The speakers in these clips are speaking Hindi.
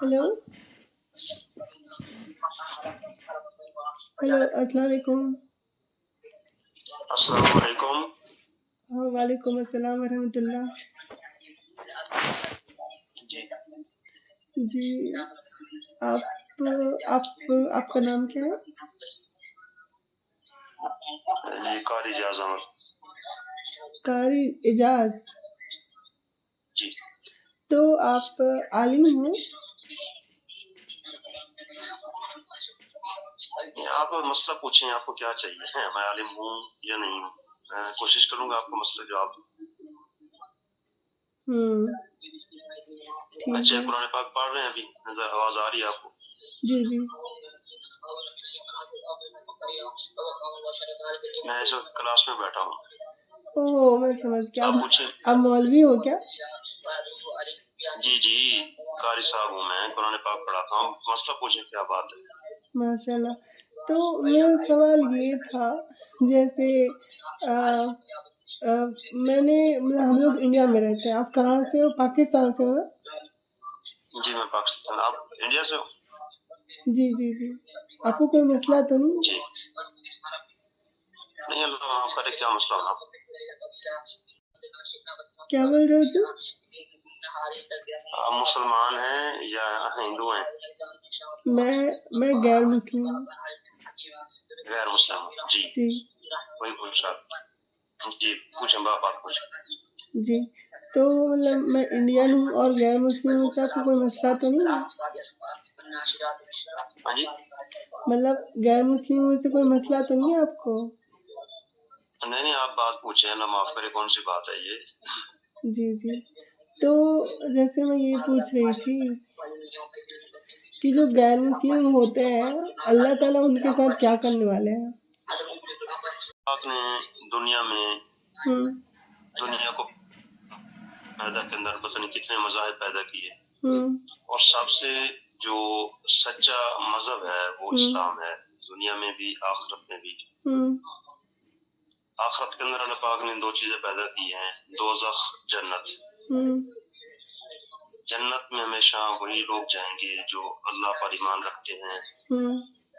हेलो, हेलो, अस्सलाम वालेकुम। अस्सलाम वालेकुम। हाँ, वालेकुम अस्सलाम वरहमतुल्लाह। जी, जी, आपका नाम क्या है? जी कारी एजाज अहमद। कारी एजाज। जी, तो आप आलिम हो? आप मसला पूछें, आपको क्या चाहिए है? मैं आलिम हूँ या नहीं हूँ? मैं कोशिश करूंगा आपको मसले जवाब दूं। ठीक अच्छा, है। कुरान पाक पढ़ रहे हैं अभी? नजर आवाज आ रही है आपको? जी, जी। मैं इस वक्त क्लास में बैठा हूँ। ओह! मैं समझ गया। आप पूछें। आप मौलवी हो क्या? जी जी, कारी साहब हूँ मैं, कुरान पाक पढ़ाता हूँ। मसला पूछें, क्या बात है? माशाल्लाह। तो मेरा सवाल ये था, जैसे अ मैंने मतलब हम लोग इंडिया में रहते हैं। आप कहाँ से हो? पाकिस्तान से हो ना? जी, मैं पाकिस्तान। आप इंडिया से हो? जी, जी, जी। आपको कोई मसला तो नहीं? जी, नहीं, अल्लाह माफ करे, क्या मसला होना? क्या बोल रहे हो जी? आप मुसलमान हैं या हिंदू हैं? मैं गैर मुस्लिम हूँ। गैर मुस्लिम? जी, जी, वही पूछ रहा। जी, पूछें, बात पूछें। जी। तो मतलब मैं इंडियन हूँ और गैर मुस्लिम हूँ, इससे आपको कोई मसला तो नहीं है? हाँ जी? मतलब गैर मुस्लिम हूँ, इससे कोई मसला तो नहीं है आपको? नहीं नहीं, आप बात पूछें, अल्लाह माफ करे, कौन सी बात है ये? जी, जी। तो जैसे मैं ये पूछ रही थी कि जो गैर मुस्लिम होते हैं, अल्लाह ताला उनके साथ क्या करने वाले हैं? आपने दुनिया में हुँ, दुनिया को पैदा के अंदर पता नहीं कितने मज़ाहिब पैदा किए, हुँ, और सबसे जो सच्चा मजहब है वो इस्लाम है, दुनिया में भी आखिरत में भी। हुँ, आखिरत के अंदर अल्लाह पाक ने दो चीजें पैदा की हैं, दोज़ख, जन्नत। हुँ, जन्नत में हमेशा वही लोग जाएंगे जो अल्लाह पर ईमान रखते हैं, हुँ,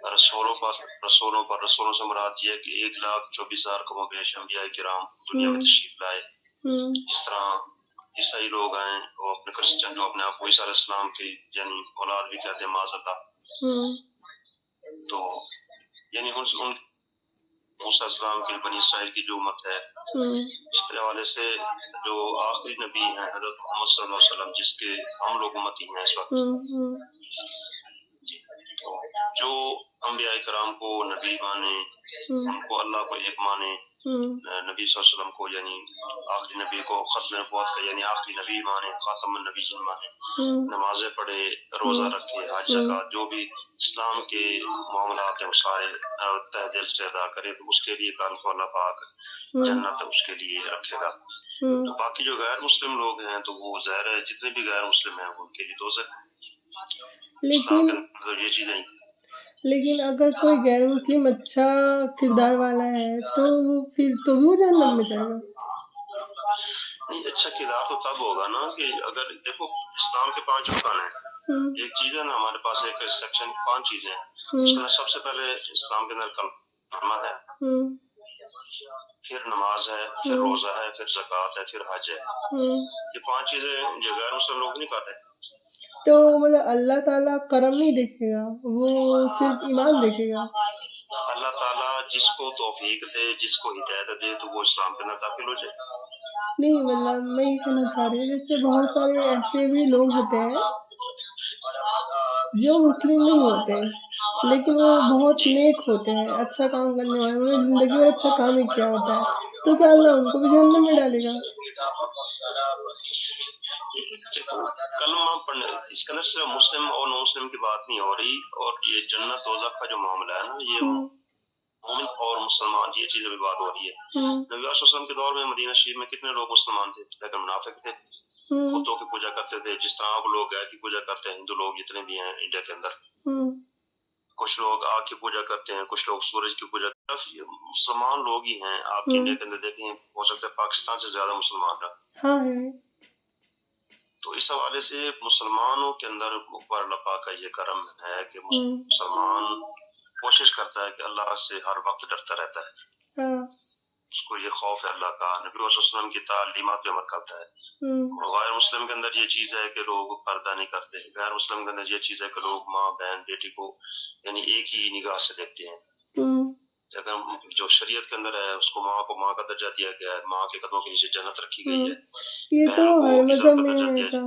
रसूलों से मुराद ये है कि 1,24,000 कमोबेश अंबिया किराम दुनिया में तशरीफ लाए। जिस तरह ईसाई लोग हैं, वो अपने क्रिश्चियन जो अपने आप को ईसा अलैहिस्सलाम की यानी औलाद भी कहते हैं, माज़अल्लाह। तो यानी उन मूसा अलैहिस्सलाम की बनी इसराइल की जो उम्मत है, इस तरह वाले से जो आखिरी नबी हैं हज़रत मोहम्मद सल्लल्लाहु अलैहि वसल्लम, जिसके हम लोग उम्मती हैं इस वक्त। तो जो अंबिया कराम को नबी माने, उनको अल्लाह को एक माने, नबी सल्लल्लाहु अलैहि वसल्लम को यानी आखिरी नबी को खत्म नबूवत का यानी आखिरी नबी माने, खातमुन नबीय्यीन माने, नमाजें पढ़े, रोजा रखे, हज ज़कात, जो भी इस्लाम के मामलात हैं वो सारे तहे दिल से अदा करे, तो उसके लिए कल को अल्लाह पाक जन्नत उसके लिए रखेगा। तो बाकी जो गैर मुस्लिम लोग हैं, तो वो ज़ाहिर है जितने भी गैर मुस्लिम हैं उनके लिए दोज़ख है। इस्लाम के लेकिन अंदर ये चीज़ें लेकिन अगर कोई गैर मुस्लिम अच्छा किरदार वाला है, तो वो फिर तो भी वो जहन्नम में जाएगा? नहीं, अच्छा किरदार तो तब होगा ना कि अगर देखो इस्लाम के 5 रुकान हैं। एक चीज है ना, हमारे पास एक सेक्शन 5 चीजें हैं, उसमें सबसे पहले इस्लाम के अंदर कलमा है, फिर नमाज है, फिर रोजा है, फिर ज़कात है, फिर हज है। ये 5 चीजें जो गैर मुस्लिम लोग नहीं करते। तो मतलब अल्लाह ताला करम नहीं देखेगा, वो सिर्फ़ ईमान देखेगा? अल्लाह ताला जिसको तौफीक दे, जिसको हिदायत दे, तो वो इस्लाम के अंदर दाखिल हो जाए। नहीं मतलब मैं ये कहना चाह रही हूँ, जैसे बहुत सारे ऐसे भी लोग होते हैं जो मुस्लिम नहीं होते हैं, लेकिन वो बहुत जी, नेक होते हैं, अच्छा काम करने वाले, उन्होंने ज़िंदगी में अच्छा काम ही किया होता है, तो क्या अल्लाह उनको भी जहन्नम में डालेगा? कलमा पढ़ने इसके अंदर सिर्फ मुस्लिम और नॉन मुस्लिम की बात नहीं हो रही, और ये जन्नत दोज़ख का जो मामला है ना, ये मोमिन और मुसलमान ये चीजें भी बात हो रही है। नबी वसल्लम के दौर में मदीना शरीफ में कितने लोग मुसलमान थे, लेकिन मुनाफिक थे, बुतों की पूजा करते थे, जिस तरह आप लोग गाय की पूजा करते हैं, हिंदू लोग जितने भी हैं इंडिया के अंदर। कुछ लोग आग की पूजा करते हैं, कुछ लोग सूरज की पूजा करते हैं। मुसलमान लोग ही हैं आपके इंडिया के अंदर, देखें हो सकता है पाकिस्तान से ज्यादा मुसलमान है। हाँ है। तो इस हवाले से मुसलमानों के अंदर ऊपर अल्लाह पाक का ये करम है कि मुसलमान कोशिश करता है कि अल्लाह से हर वक्त डरता रहता है। उसको ये खौफ है अल्लाह का, नबी वसल्लम की तालीमात पे अमल करता है। और गैर मुस्लिम के अंदर ये चीज़ है कि लोग पर्दा नहीं करते। गैर मुस्लिम के अंदर ये चीज़ है कि लोग माँ बहन बेटी को यानी एक ही निगाह से देखते हैं। जगह जो शरीयत के अंदर है उसको माँ को माँ का दर्जा दिया गया है, माँ के कदमों के नीचे जन्नत रखी गई है। ये तो हर मजहब में है ऐसा।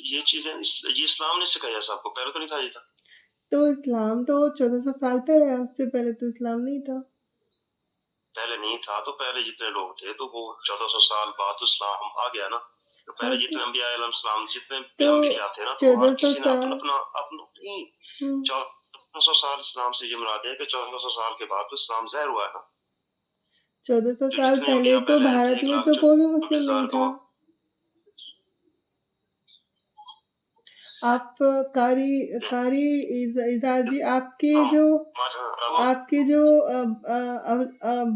ये चीजें ये इस्लाम ने सिखाया सबको, पहले तो नहीं था ये था। तो इस्लाम तो 1400 साल पहले है, उससे पहले तो इस्लाम नहीं था। पहले नहीं था तो पहले जितने लोग थे तो वो 1400 साल बाद तो इस्लाम आ गया ना। तो पहले जितने अंबिया अलैहिस्सलाम जितने अंबिया थे ना तो हर किसी ने अपना 1400 साल इस्लाम से ये मुराद है कि 1400 साल के बाद तो इस्लाम ज़ाहिर हुआ है ना। 1400 साल पहले तो भारत में तो कोई भी मुस्लिम नहीं था। आप कारी इजाजी आपके जो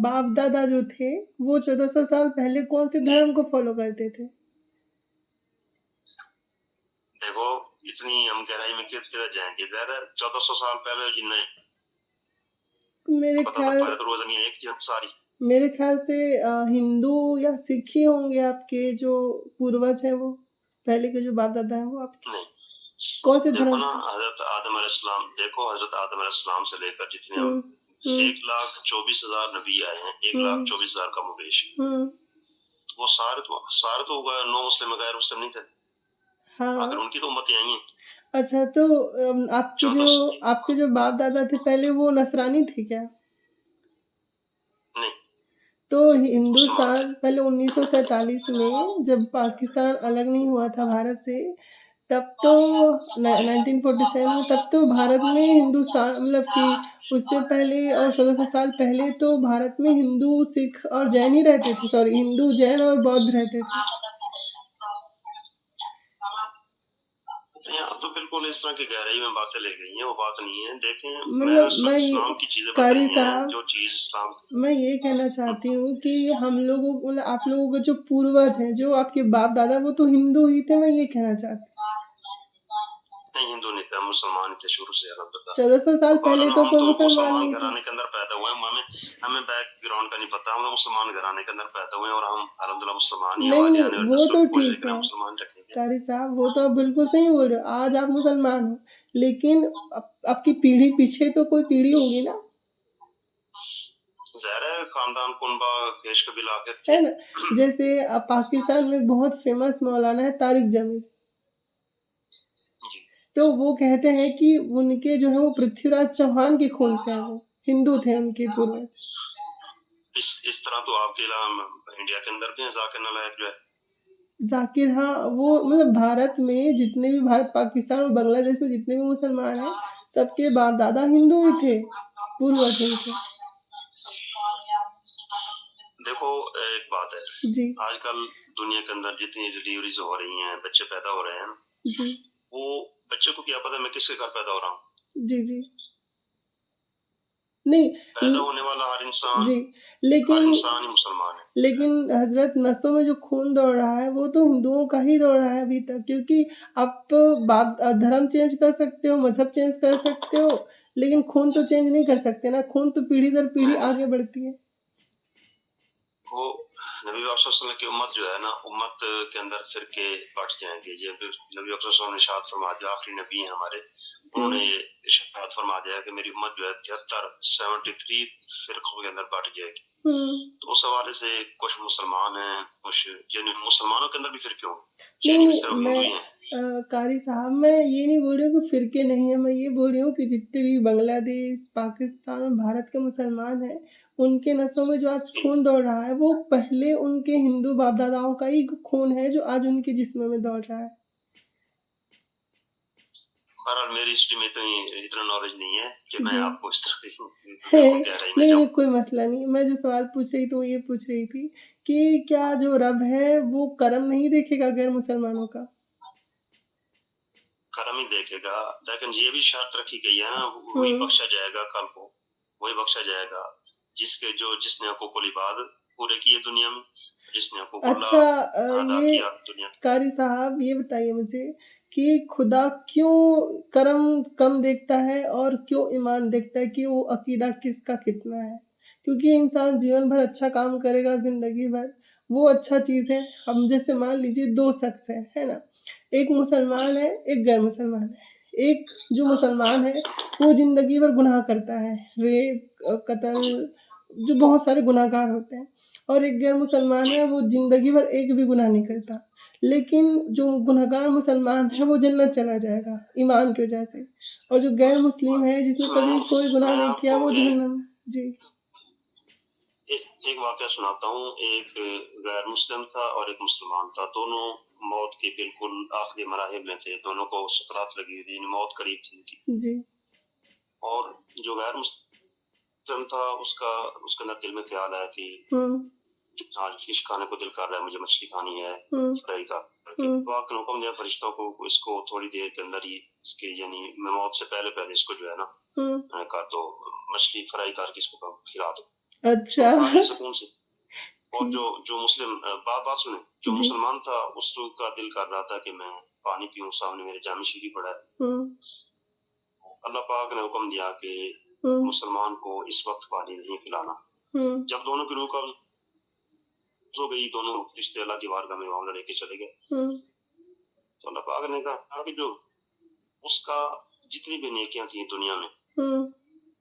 बाप दादा जो थे वो 1400 साल पहले कौन से धर्म को फॉलो करते थे? देखो इतनी हम गहराई में किधर जाएंगे, 1400 साल पहले जिन्हें मेरे ख्याल से हिंदू या सिख ही होंगे आपके जो पूर्वज हैं, वो पहले के जो बाप दादा हैं वो आपके। नहीं, कौन से धर्म से? हजरत आदम अलैहिस्सलाम, देखो हजरत आदम अलैहिस्सलाम से लेकर जितने 1,24,000 नबी आए हैं, 1,24,000 का मुबेश, वो सारे तो 9 मुस्लिम गैर मुस्लिम नहीं थे। हाँ। अगर उनकी तो उम्मतें आई हैं। अच्छा, तो आपके जो बाप दादा थे पहले वो नसरानी थे क्या? नहीं। तो हिंदुस्तान पहले 1947 में जब पाकिस्तान अलग नहीं हुआ था भारत से, तब तो 1947 में तब तो भारत में हिंदुस्तान मतलब कि उससे पहले और 1400 साल पहले तो भारत में हिंदू सिख और जैन ही रहते थे। सॉरी, हिंदू जैन और बौद्ध रहते थे। तो बिल्कुल इस तरह की गहराई में बातें ले गई हैं, वो बात नहीं है। देखें मैं इस्लाम की चीजें कारी साहब, जो चीज इस्लाम, मैं ये कहना चाहती हूँ कि हम लोगों को मतलब आप लोगों के जो पूर्वज हैं, जो आपके बाप दादा, वो तो हिंदू ही थे। मैं ये कहना चाहती हूँ। नहीं, हिंदू नहीं थे, मुसलमान थे शुरू से। 1400 साल पहले तो कोई मुसलमान नहीं घराने के अंदर पैदा हुए। हमें बैकग्राउंड का नहीं पता, हम मुसलमान घराने के अंदर पैदा हुए और हम अल्हम्दुलिल्लाह मुसलमान ही हैं। नहीं, वो तो ठीक है कारी साहब, वो तो आप बिल्कुल सही बोल रहे हो। आज आप मुसलमान हो, लेकिन आपकी पीढ़ी पीछे तो कोई पीढ़ी होगी ना, खानदान कुनबा देश कबीला है ना। जैसे पाकिस्तान में बहुत फेमस मौलाना है तारिक जमील, तो वो कहते हैं कि उनके जो है वो पृथ्वीराज चौहान के खून से हैं, वो हिंदू थे उनके पूर्वज। इस तरह तो आपके इंडिया के अंदर भी जाकिर नालायक जो है जाकिर, हाँ, वो मतलब भारत में जितने भी भारत पाकिस्तान और बांग्लादेश में जितने भी मुसलमान हैं, सबके बाप दादा हिंदू ही थे, पूर्वज उनके। देखो एक बात है जी, आजकल दुनिया के अंदर जितनी डिलीवरीज हो रही हैं, बच्चे पैदा हो रहे हैं जी, वो बच्चे को क्या पता मैं किसके घर पैदा हो रहा हूँ। जी जी, नहीं पैदा होने वाला हर इंसान जी, लेकिन इंसान ही मुसलमान है। लेकिन हजरत नसों में जो खून दौड़ रहा है वो तो हिंदुओं का ही दौड़ रहा है अभी तक, क्योंकि आप धर्म चेंज कर सकते हो, मजहब चेंज कर सकते हो, लेकिन खून तो चेंज नहीं कर सकते ना। खून तो पीढ़ी दर पीढ़ी आगे बढ़ती है। वो नबी वसल्लम की उम्मत जो है ना, उम्मत के अंदर फिरके बट जाएंगे। ये नबी वसल्लम ने इरशाद फरमा दिया, आखिरी नबी हैं हमारे, उन्होंने ये इरशाद फरमा दिया कि मेरी उम्मत जो है 73 फिरकों के अंदर बट जाएगी। तो उस हवाले से कुछ मुसलमान हैं, कुछ यानी मुसलमानों के अंदर भी फिरके होंगे। मैं कारी साहब, मैं ये नहीं बोल रही हूँ कि फिरके नहीं है, मैं ये बोल रही हूँ कि जितने भी बांग्लादेश, पाकिस्तान और भारत के मुसलमान हैं, उनके नसों में जो आज खून दौड़ रहा है वो पहले उनके हिंदू बाप दादाओं का ही खून है जो आज उनके जिस्म में दौड़ रहा है। मेरी हिस्ट्री में तो इतना नॉलेज नहीं है कि मैं आपको इस तरह नहीं, कोई मसला नहीं। मैं जो सवाल पूछ रही थी वो ये पूछ रही थी कि क्या जो रब है वो करम नहीं देखेगा गैर मुसलमानों का? करम ही देखेगा, लेकिन ये भी शर्त रखी गई है ना, वही बख्शा जाएगा कल को, वही बख्शा जाएगा जिसने हकूकुल इबाद पूरे किए दुनिया में। जिसने हुकूकुल्लाह अच्छा अदा ये किया दुनिया में। कारी साहब ये बताइए मुझे कि खुदा क्यों कर्म कम देखता है और क्यों ईमान देखता है कि वो अकीदा किसका कितना है? क्योंकि इंसान जीवन भर अच्छा काम करेगा ज़िंदगी भर, वो अच्छा चीज़ है। अब जैसे मान लीजिए 2 शख्स हैं, है ना? एक जी, मुसलमान है, एक गैर मुसलमान है। एक जो मुसलमान है, वो ज़िंदगी भर गुनाह करता है, रेप जी, कत्ल जो बहुत सारे गुनहगार होते हैं। और एक गैर मुसलमान जी, है, वो ज़िंदगी भर एक भी गुनाह नहीं करता। लेकिन जो गुनहगार मुसलमान है, जी। वो जन्नत चला जाएगा ईमान की वजह से। और जो गैर मुस्लिम है, जिसने कभी सुनो, कोई गुनाह मैं नहीं किया, आपको वो जहन्नम जी, एक वाक़या सुनाता हूँ। एक गैर मुस्लिम था और एक मुसलमान था। दोनों मौत के बिल्कुल आखिरी मराहिल में थे। दोनों को सकरात लगी हुई थी, मौत करीब थी उनकी। जी। और जो गैर मुस्लिम था उसके अंदर दिल में ख़्याल आया कि हुँ, आज फ़िश खाने को दिल कर रहा है, मुझे मछली खानी है, हुँ, फ्राई करके। हुँ, तो आपने हुक्म दिया फरिश्तों को इसको थोड़ी देर के अंदर ही इसके यानी मौत से पहले-पहले इसको जो है ना हुँ। कर दो, मछली फ्राई करके इसको खिला दो। अच्छा। इसको खा लिया सुकून से। और ठीक। जो मुस्लिम बात सुने, जो जी। मुसलमान था उसका दिल कर रहा था कि मैं पानी पीऊँ, सामने मेरे जामी शीरी पड़ा है। हुँ, अल्लाह पाक ने हुक्म दिया कि हुँ, मुसलमान को इस वक़्त पानी नहीं पिलाना। हुँ, जब दोनों की रूह कब्ज़ हो गई, दोनों रिश्ते अल्लाह की बारगाह में मामला लेके चले गए। हुँ, तो अल्लाह पाक ने कहा कि जो उसका जितनी भी नेकियां थी दुनिया में, हुँ,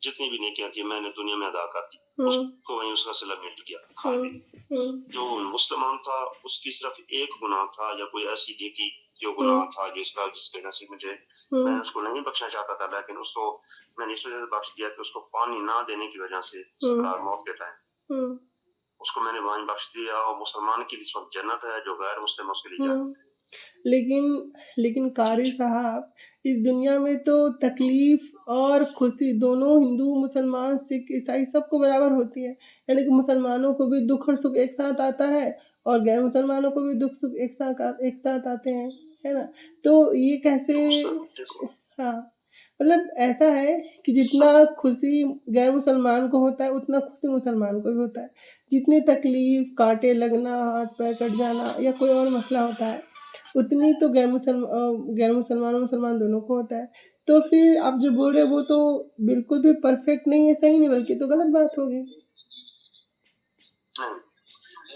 जितनी भी नेकियां थी मैंने दुनिया में अदा कर दी, हुँ, उसको वहीं उसका सिला मिट गया हुँ, खाते। हुँ, जो मुसलमान था उसकी सिर्फ एक गुनाह था या कोई ऐसी नेकी जो हुँ, गुनाह था जिसके नसीब मुझे हुँ, मैं उसको नहीं बख्शना चाहता था, लेकिन उसको मैंने इस वजह से बख्श दिया कि उसको पानी ना देने की वजह से हुँ, सकरार मौत के टाइम हुँ, उसको मैंने वहीं बख्श दिया। और मुसलमान की भी इस वक्त जन्नत है, जो गैर मुस्लिम है उसके लिए जहन्नम हुँ। है। लेकिन लेकिन जी, कारी जी, साहब, इस दुनिया में तो तकलीफ़ और खुशी दोनों हिंदू, मुसलमान, सिख, ईसाई सबको बराबर होती है। यानी कि मुसलमानों को भी दुःख और सुख एक साथ आता है और गैर मुसलमानों को भी दुःख-सुख एक साथ आते हैं, है ना? तो ये कैसे तो सब देखो हाँ, मतलब ऐसा है कि जितना सब खुशी गैर मुसलमान को होता है, उतना खुशी मुसलमान को भी होता है। जितनी तकलीफ़, काँटे लगना, हाथ-पैर कट जाना या कोई और मसला होता है, उतनी तो गैर मुसलमान और मुसलमान दोनों को होता है। तो फिर आप जो बोल रहे हो वो तो बिल्कुल भी परफ़ेक्ट नहीं है, सही नहीं बल्कि तो गलत बात हो गई। नहीं,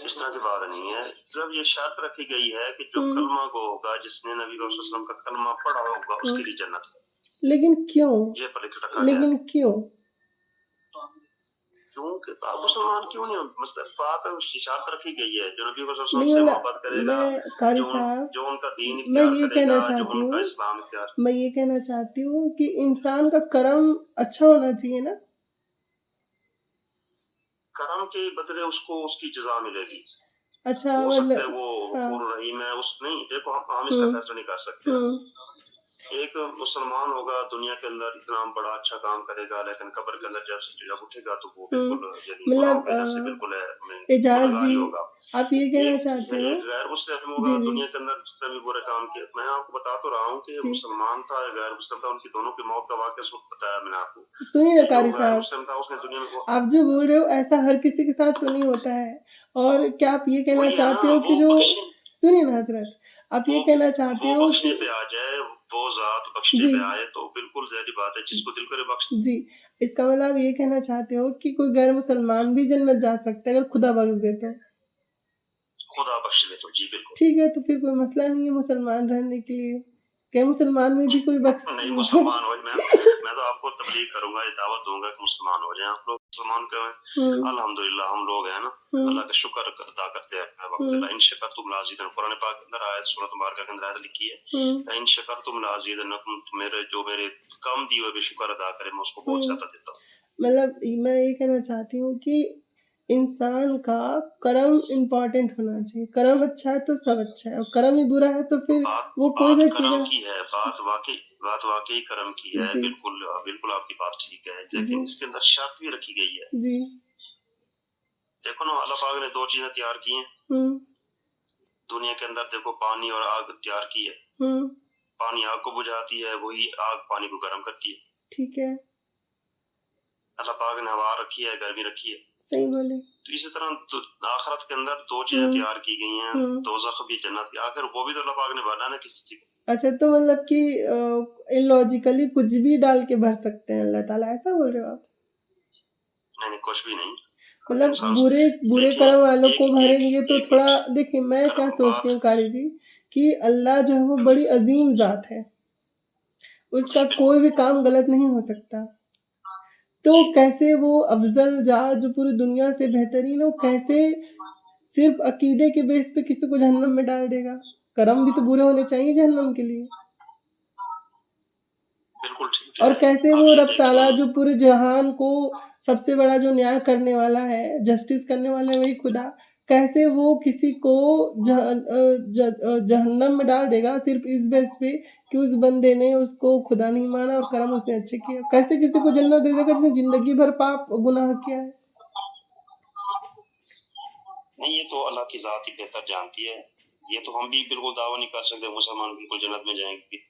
इस तरह की बात नहीं है। सिर्फ ये शर्त रखी गई है कि जो हुँ, कलमा को होगा, जिसने नबी वसल्लम का कलमा पढ़ा होगा हुँ। उसके लिए जन्नत है। लेकिन क्यों? ये पर लिख रखा गया है। लेकिन क्यों? क्योंकि आप मुसलमान क्यों नहीं हो? मतलब बात शर्त रखी गई है, जो नबी वसल्लम नहीं से मतलब मोहब्बत करेगा, मैं कारी जो उन साहब जो उनका दीन मैं इख्तियार ये कहना करेगा, जो चाहती उनका हूँ इस्लाम इख्तियार मैं ये कहना चाहती हूँ कि इंसान का कर्म अच्छा होना चाहिए ना? करम के बदले उसको उसकी जज़ा मिलेगी। अच्छा हो सकता है मतलब वो हाँ। गफूर रहीम है, उस नहीं देखो हम इसका हुँ, फैसला नहीं कर सकते ना। हुँ, एक मुसलमान होगा दुनिया के अंदर इतना बड़ा अच्छा काम करेगा, लेकिन कब्र के अंदर जब उठेगा तो वो हुँ। बिल्कुल यानी गुनाहों मतलब के अंदर से बिल्कुल एजाज़ गुनहगार जी, ही होगा। आप ये कहना एक चाहते हो एक गैर मुस्लिम होगा जी, जी, दुनिया के अंदर जितने भी बुरे काम किए, मैं आपको बता तो रहा हूँ कि जी। मुसलमान था या गैर मुस्लिम था, उनकी दोनों की मौत का वाक़या सब बताया मैंने आपको। सुनिए ना कि जो कारी गैर साहब, मुस्लिम था उसने दुनिया में वो आप जो बोल रहे हो ऐसा हर किसी के साथ तो नहीं होता है। और क्या आप ये कहना वही है ना, चाहते हो कि वो जो बख्शने सुनिए ना हज़रत, आप वो ये कहना चाहते वो हो बख्शने कि पे आ जाए, वो ज़ात बख्शने जी, पे आए तो बिल्कुल ज़ाहिर-सी बात है जिसको दिल करे बख्श दे। जी, इसका मतलब आप ये कहना चाहते हो कि कोई गैर मुसलमान भी जन्नत जा सकता है अगर खुदा बख्श दे तो? खुदा बख्श दे तो, जी बिल्कुल। ठीक है, तो फिर कोई मसला नहीं है मुसलमान रहने के लिए। गैर मुसलमान में भी कोई बख्श नहीं मुसलमान हो मैं तो आपको तबलीग करूँगा, ये दावत दूँगा कि मुसलमान हो जाएँ आप लोग, मुसलमान कहें। हुँ, अल्हम्दुलिल्लाह हम लोग हैं ना, हुँ, अल्लाह का शुक्र अदा करते हैं हुँ, अल्हम्दुलिल्लाह। इन शकरतुम लाज़िदन कुरान पाक के अंदर आयत सूरत मुबारका के अंदर आयत लिखी हुँ, है, इन शकरतुम लाज़िदन्नकुम, मेरे कम दिए हुए भी शुक्र अदा करें, मैं उसको बहुत हुँ। ज़्यादा देता हूँ। मतलब मैं ये कहना चाहती हूँ कि इंसान का कर्म इम्पोर्टेंट होना चाहिए। कर्म अच्छा है तो सब अच्छा है और कर्म ही बुरा है तो फिर बात वो कोई बात भी कर्म किएगा की है, बात वाक़ई कर्म की है, जी, बिल्कुल बिल्कुल आपकी बात ठीक है, जी, लेकिन इसके अंदर शर्त भी रखी गई है। जी। देखो ना अल्लाह पाक ने 2 चीज़ें तैयार की हैं, हुँ, दुनिया के अंदर देखो पानी और आग तैयार की है। हुँ, पानी आग को बुझाती है, वही आग पानी को गर्म करती है। ठीक है, अल्लाह पाक ने हवा रखी है, गर्मी रखी है। सही बोले। तो इसी तरह तो आखिरत के अंदर दो चीजें तैयार की गई हैं, दोज़ख भी जन्नत की, आखिर वो भी तो अल्लाह पाक ने भरना ना किसी चीज। अच्छा, तो मतलब कि इलॉजिकली कुछ भी डाल के भर सकते हैं अल्लाह ताला, ऐसा बोल रहे हो आप? नहीं कुछ भी नहीं, मतलब इंसान बुरे देखिए कर्म वालों को एक भरेंगे तो एक थोड़ा देखिए, मैं क्या सोचती हूँ बात कारी जी कि अल्लाह जो है वो बड़ी अजीम ज़ात है, उसका कोई भी काम गलत नहीं हो सकता। तो कैसे वो अफ़ज़ल ज़ात जो पूरी दुनिया से बेहतरीन हो, कैसे सिर्फ़ अक़ीदे के बेस पे किसी को जहन्नम में डाल देगा? कर्म भी तो बुरे होने चाहिए जहन्नम के लिए। बिल्कुल ठीक और है। कैसे अब वो ये रब ताला देखिए जो पूरे जहान को सबसे बड़ा जो न्याय करने वाला है, जस्टिस करने वाला है वही खुदा, कैसे वो किसी को जहन्नम में डाल देगा सिर्फ़ इस बेस पे कि उस बंदे ने उसको खुदा नहीं माना और कर्म उसने अच्छे किए। कैसे किसी को जन्नत दे देगा जिसने ज़िंदगी भर पाप गुनाह किया है? नहीं ये तो अल्लाह की ज़ात ही बेहतर जानती है। ये तो हम भी बिल्कुल दावा नहीं कर सकते मुसलमान बिल्कुल जन्नत में जाएँगे।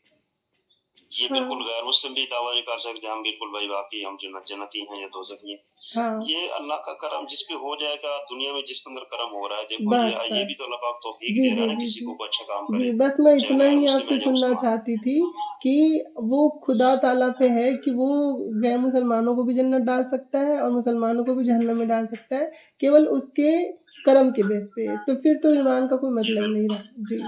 ये हाँ। बिल्कुल गैर मुस्लिम भी दावा नहीं कर सकते हम बिल्कुल भाई वाक़ई हम जन्नती हैं या दोज़खी हैं। हाँ। ये अल्लाह का करम जिस पे हो जाएगा, दुनिया में जिसके अंदर करम हो रहा है, देखो ये भी बस। तो अल्लाह पाक तौफ़ीक जी, दे रहा जी, है ना जी, किसी जी। को अच्छा काम जी, करे, बस मैं चाहे इतना गैर ही मुस्लिम आपसे है या सुनना मुसलमान। चाहती थी कि वो खुदा ताला पे है कि वो गैर मुसलमानों को भी जन्नत डाल सकता है और मुसलमानों को भी जहन्नम में डाल सकता है, केवल उसके कर्म के बेस पे। तो फिर तो ईमान का कोई जी, मतलब नहीं बिल्कुल। रहा। जी।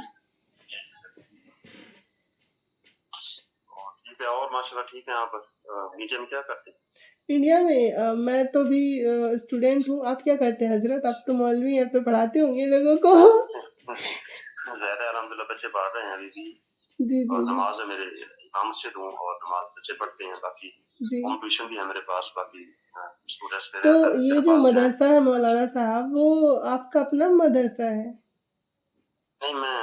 ठीक है और माशाल्लाह ठीक है आप मीडिया में क्या करते हैं? इंडिया में मैं तो अभी स्टूडेंट हूँ। आप क्या करते हैं हज़रत? आप तो मौलवी हैं, तो पढ़ाते होंगे लोगों को? ज़्यादा अल्हम्दुलिल्लाह बच्चे पढ़ रहे हैं अभी भी जी, जी, और जी। नमाज़ है मेरे इमाम से दूँ और नमाज़ बच्चे पढ़ते हैं बाकी जी। होम ट्यूशन भी है मेरे पास बाकी स्टूडेंट्स तो मेरे ये मेरे जो पास जो हैं मदरसा है मौलाना साहब, वो आपका अपना मदरसा है? नहीं मैं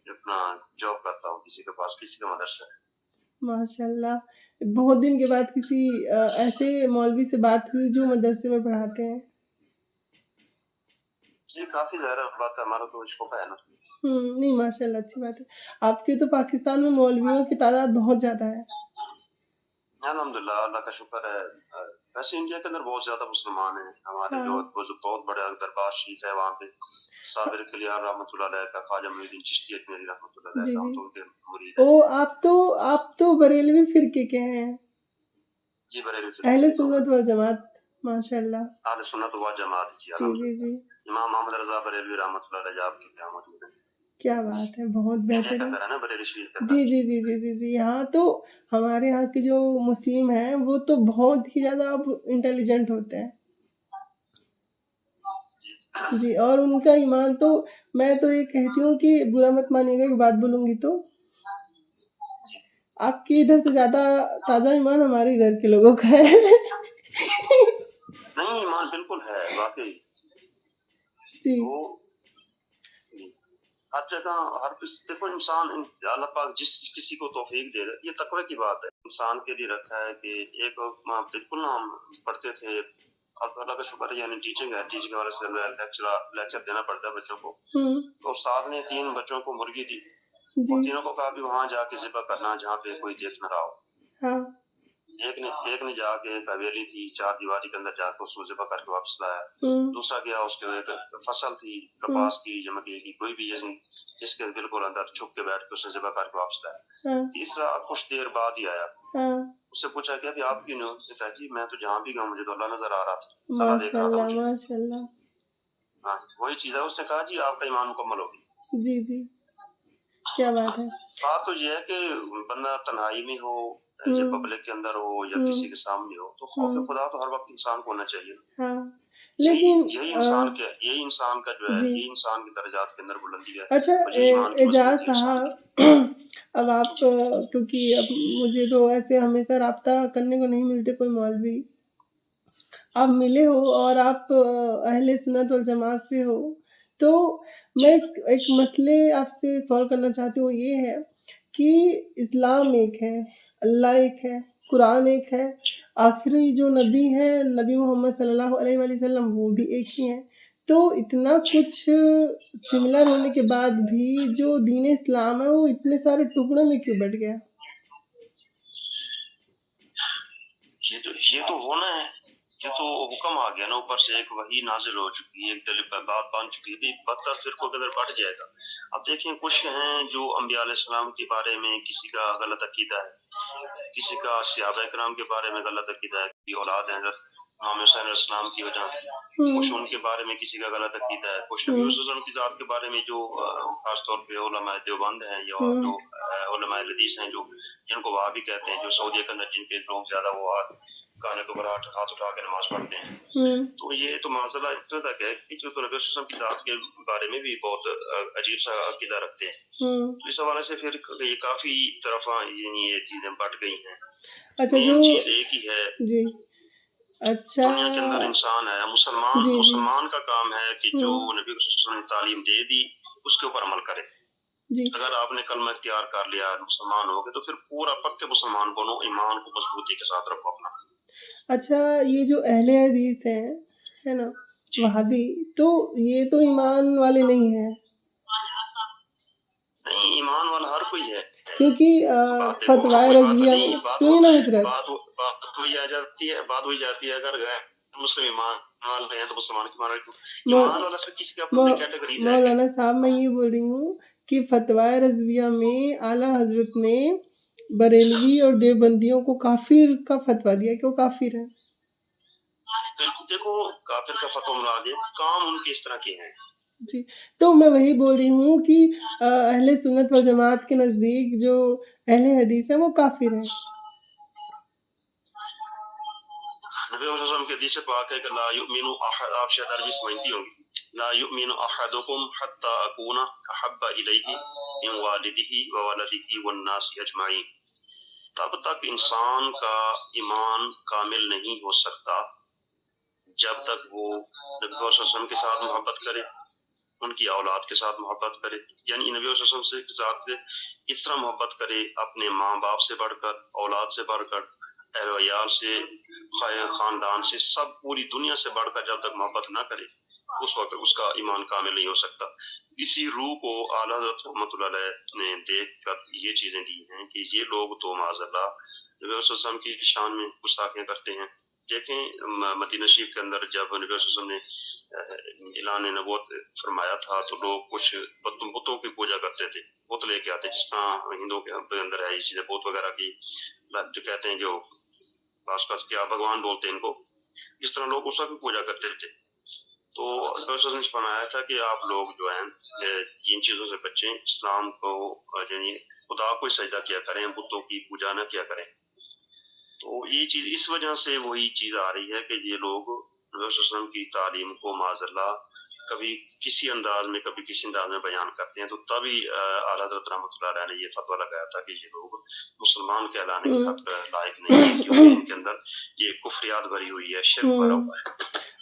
अपना जॉब करता हूँ किसी के पास, किसी का मदरसा है। माशाल्लाह, बहुत दिन के बाद किसी ऐसे मौलवी से बात हुई जो मदरसे में पढ़ाते हैं। जी, काफ़ी ज़ाहिर बात है हमारा तो शौक़ है ना। नहीं माशाल्लाह अच्छी बात है। आपके तो पाकिस्तान में मौलवियों की तादाद बहुत ज़्यादा है। अल्हम्दुलिल्लाह अल्लाह का शुक्र है। वैसे इंडिया के अंदर बहुत ज़्यादा मुसलमान हैं। हमारे हाँ। जो बहुत बड़ा दरबार शरीफ है वहाँ पे साबिर कलियार रहमतुल्लाह अलैह का, ख्वाजा मोइनुद्दीन चिश्ती अजमेरी रहमतुल्लाह अलैह जी, का, हम जी। तो उनके मुरीद हैं। ओह! आप तो बरेलवी फ़िरके के हैं। जी, बरेलवी फ़िरके अहले के तो सुन्नत व जमात, माशाल्लाह। अहले सुन्नत व जमात जी जी, जी, अल्हम्दुलिल्लाह। जी। इमाम मोहम्मद रज़ा बरेलवी रहमतुल्लाह अलैह आपके यहाँ मौजूद हैं। क्या बात है, बहुत इंडिया के बेहतरीन। अंदर है ना बरेली शरीफ के जी, अंदर। जी, जी, जी, जी, जी। यहाँ तो हमारे यहाँ के जो मुस्लिम हैं, वो तो बहुत ही ज़्यादा अब इंटेलिजेंट होते हैं। जी। जी, और उनका ईमान तो मैं तो ये कहती हूँ कि बुरा मत मानिएगा एक बात बोलूँगी तो जी। आपके इधर से ज़्यादा ताज़ा ईमान हमारे इधर के लोगों का है। नहीं ईमान बिल्कुल है, वाक़ई। जी। वो जी। हर जगह हर किस देखो इंसान अल्लाह पाक जिस किसी को तौफीक दे रहा है, ये तकवे की बात है। इंसान के लिए रखा है कि एक बिल्कुल ना हम पढ़ते थे, अब अल्लाह का शुक्र है यानी टीचिंग है, टीचिंग के वाले से लेक्चर देना पड़ता है बच्चों को। हुँ। तो उस्ताद ने 3 बच्चों को मुर्गी दी जी। और तीनों को कहा कि वहाँ जाके ज़िबा करना जहाँ पे कोई देख ना रहा हो। हाँ। एक ने जाके एक हवेली थी, चारदीवारी के अंदर जाके उसको ज़िबा करके वापस लाया। हुँ। दूसरा गया उसके एक फसल थी, कपास की या मक्के की कोई भी जिसके बिल्कुल अंदर छुप के बैठ के उसने ज़िबा करके वापस लाया। हाँ। तीसरा कुछ देर बाद ही आया। हाँ। उससे पूछा गया कि आप क्यों नहीं हो? उसने कहा जी मैं तो जहाँ भी गया मुझे तो अल्लाह नज़र आ रहा था, अल्लाह देख रहा था माशाल्लाह, मुझे। माशाल्लाह। हाँ, वही चीज़ है उसने कहा जी आपका ईमान मुकम्मल हो गया। जी, जी। क्या बात है। बात तो ये है कि बंदा तन्हाई में हो या हुँ। पब्लिक के अंदर हो या हुँ। किसी के सामने हो, तो खौफ हुँ। खुदा तो हर वक़्त इंसान को होना चाहिए। हाँ। यही लेकिन यही इंसान का जो है, जी। यही इंसान की दर्जात के अंदर बुलंदी है अच्छा और यही ईमान की एजाज़ मज़बूती है इंसान साहब की। अब आप जी। क्योंकि अब मुझे तो ऐसे हमेशा राब्ता करने को नहीं मिलते कोई मौलवी। आप मिले हो और आप अहले सुन्नत वल जमात से हो, तो जी। मैं एक मसले आपसे सॉल्व करना चाहती हूँ, ये है कि इस्लाम एक है, अल्लाह एक है, कुरान एक है, आखिरी जो नबी हैं, नबी मोहम्मद सल्लल्लाहु अलैहि वसल्लम वो भी एक ही हैं। तो इतना जी। कुछ सिमिलर होने के बाद भी जो दीन इस्लाम है, वो इतने सारे टुकड़ों में क्यों बँट गया? ये तो होना है। ये तो हुक्म आ गया ना ऊपर से, एक वही नाजिल हो चुकी है, एक दिल पर बात बन चुकी है, बदतर फिर को कदर बढ़ जाएगा। अब देखें कुछ हैं जो अम्बिया अलैहिस्सलाम के बारे में किसी का गलत अकीदा है, किसी का सहाबा किराम के बारे में गलत अकीदा है कि औलाद हैं हज़रत इमाम हुसैन अलैहिस्सलाम की वजह, कुछ उनके बारे में किसी का गलत अकीदा है, कुछ नबी वसल्लम की ज़ात के बारे में जो खास तौर पे उलमाए देवबंद हैं या जो उलमाए हदीस हैं, जो जिनको वहाबी कहते हैं, जो सऊदी के अंदर जिनके लोग ज़्यादा वो काने के ऊपर हाथ उठा के नमाज पढ़ते हैं, तो ये तो माज़अल्लाह इतना तक है कि जो तो नबी वसल्लम की ज़ात के बारे में भी बहुत अजीब सा अकीदा रखते हैं। तो इस हवाले से फिर ये काफ़ी तरफ़ा ये चीज़ें बढ़ गई हैं। अच्छा मेन जो चीज़ एक ही है, जी, अच्छा दुनिया के अंदर इंसान है, जी, जी। मुसलमान का काम है कि जो नबी वसल्लम ने तालीम दे दी, उसके ऊपर अमल करे। जी। अगर आपने कलमा इख्तियार कर लिया, मुसलमान हो गए, तो फिर पूरा पक्के मुसलमान बनो, ईमान को मजबूती के साथ रखो अपना। अच्छा ये जो अहले हदीस हैं, है ना? जी। वहाबी, तो ये तो ईमान वाले नहीं हैं। नहीं, ईमान वाला हर कोई है। क्योंकि बात देखो, फ़तवाए कोई बात रज़विया नहीं, में सुनिए ना हज़रत, बात वही आ जाती है, बात वही जाती है, अगर गए मुस्लिम ईमान वाले हैं तो मुसलमान की मान मौ ईमान वाला से किसी की मौ अपनी कैटेगरीज़ है कि मौलाना साहब मैं ये बोल रही हूँ कि फ़तवाए रज़विया में आला हज़रत ने बरेलवी और देवबंदियों को काफ़िर का फ़तवा दिया कि वो काफ़िर हैं। देखो काफिर का फतवा मुराद है, काम उनके इस तरह के हैं। जी, तो मैं वही बोल रही हूँ कि अहले सुन्नत वल जमात के नज़दीक जो अहले हदीस हैं वो काफ़िर हैं। नबी वसल्लम के हदीस पाक है कि ला युमिनु अहद, आप शायद अरबी समझती होंगी, ला युमिनु अहदुकुम हत्ता अकूना अहब्बा इलैहि मिन वालिदिही व वलदिही वन नासी अजमाइन। तब तक इंसान का ईमान कामिल नहीं हो सकता जब तक वो नबी वसल्लम के साथ मोहब्बत करे, उनकी औलाद के साथ मोहब्बत करे, यानी नबी वसल्लम से ज़ात से इस तरह मोहब्बत करे, अपने माँ बाप से बढ़कर, औलाद से बढ़कर, अहल से, ख़ानदान से, सब पूरी दुनिया से बढ़कर जब तक मोहब्बत ना करे, उस वक्त उसका ईमान कामिल नहीं हो सकता। इसी रूह को आला हज़रत रहमतुल्लाह अलैह ने देख कर ये चीज़ें दी हैं कि ये लोग तो माज़अल्लाह नबी वसल्लम की शान में गुस्ताखियाँ करते हैं। देखें मदीना शरीफ के अंदर जब नबी वसल्लम ने ऐलान नबूवत फरमाया था, तो लोग कुछ बुतों की पूजा करते थे, बुत लेके आते, जिस तरह हिंदुओं के अंदर है ये चीज़ें, बुत वगैरह की जो कहते हैं, जो आसपास क्या भगवान बोलते हैं इनको, इस तरह लोग उस वक्त पूजा करते थे। तो ने फरमाया था कि आप लोग जो हैं इन चीज़ों से बचें, इस्लाम को यानी खुदा को सजदा किया करें, बुतों की पूजा न किया करें। तो ये चीज़ इस वजह से वही चीज़ आ रही है कि ये लोग रसूलुल्लाह की तालीम को माज़अल्लाह कभी किसी अंदाज में, कभी किसी अंदाज में बयान करते हैं, तो तभी आला हज़रत रहमतुल्लाह अलैह ने ये फतवा लगाया था कि ये लोग मुसलमान कहलाने के लायक नहीं है, क्योंकि इनके अंदर ये कुफ्रियात भरी हुई है, शिर्क भरा हुआ है।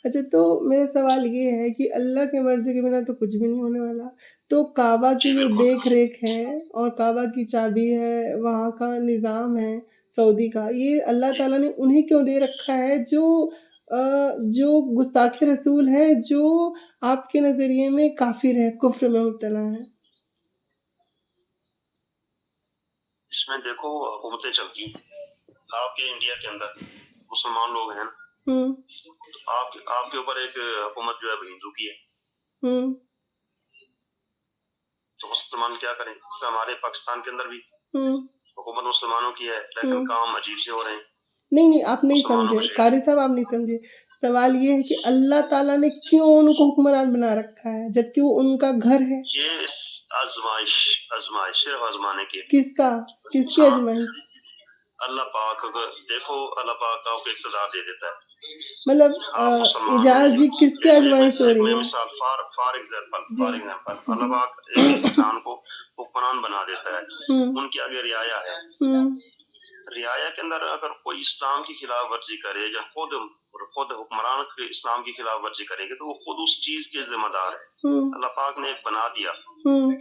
अच्छा तो मेरा सवाल ये है कि अल्लाह की मर्ज़ी के बिना तो कुछ भी नहीं होने वाला। तो काबा की जी जो बिल्कुल। देख-रेख है और काबा की चाबी है, वहाँ का निज़ाम है सऊदी का, ये अल्लाह जी। ताला ने उन्हें क्यों दे रखा है जो गुस्ताखे रसूल हैं, जो आपके नज़रिए में काफ़िर हैं, कुफ़्र में मुब्तला हैं? इसमें देखो हुकूमतें चलती हैं। आपके इंडिया के अंदर मुसलमान लोग हैं ना, हुँ, आपके ऊपर एक हुकूमत जो है वो हिंदू की है, हुँ, तो मुसलमान क्या करें? इस तरह हमारे पाकिस्तान के अंदर भी हुँ, हुकूमत मुसलमानों की है, लेकिन हुँ। काम अजीब से हो रहे हैं, नहीं, नहीं, आप नहीं मुसलमानों समझे, को शेख। क़ारी साहब आप नहीं समझे। सवाल ये है कि अल्लाह ताला ने क्यों उनको हुक्मरान बना रखा है, जबकि वो उनका घर है? ये आजमाइश आजमाइश सिर्फ आजमाने के लिए किसका? किसकी इंसान, आज़माइश? अल्लाह पाक अगर देखो, अल्लाह पाक आपको इक़्तिदार दे देता है, मतलब आप मुसलमान इजाज़ हैं। जी किसकी आज़माइश हो एक रही मैं है? मिसाल फॉर जी, एग्जांपल जी। अल्लाह पाक एक इंसान को हुक्मरान बना देता है, हुँ, उनके आगे रियाया है। हुँ, रियाया के अंदर अगर कोई इस्लाम की खिलाफ वर्जी करे या खुद हुक्मरान के इस्लाम की खिलाफ वर्जी करेंगे, तो वो खुद उस चीज के जिम्मेदार है। हुँ, अल्लाह पाक ने एक बना दिया, हुँ,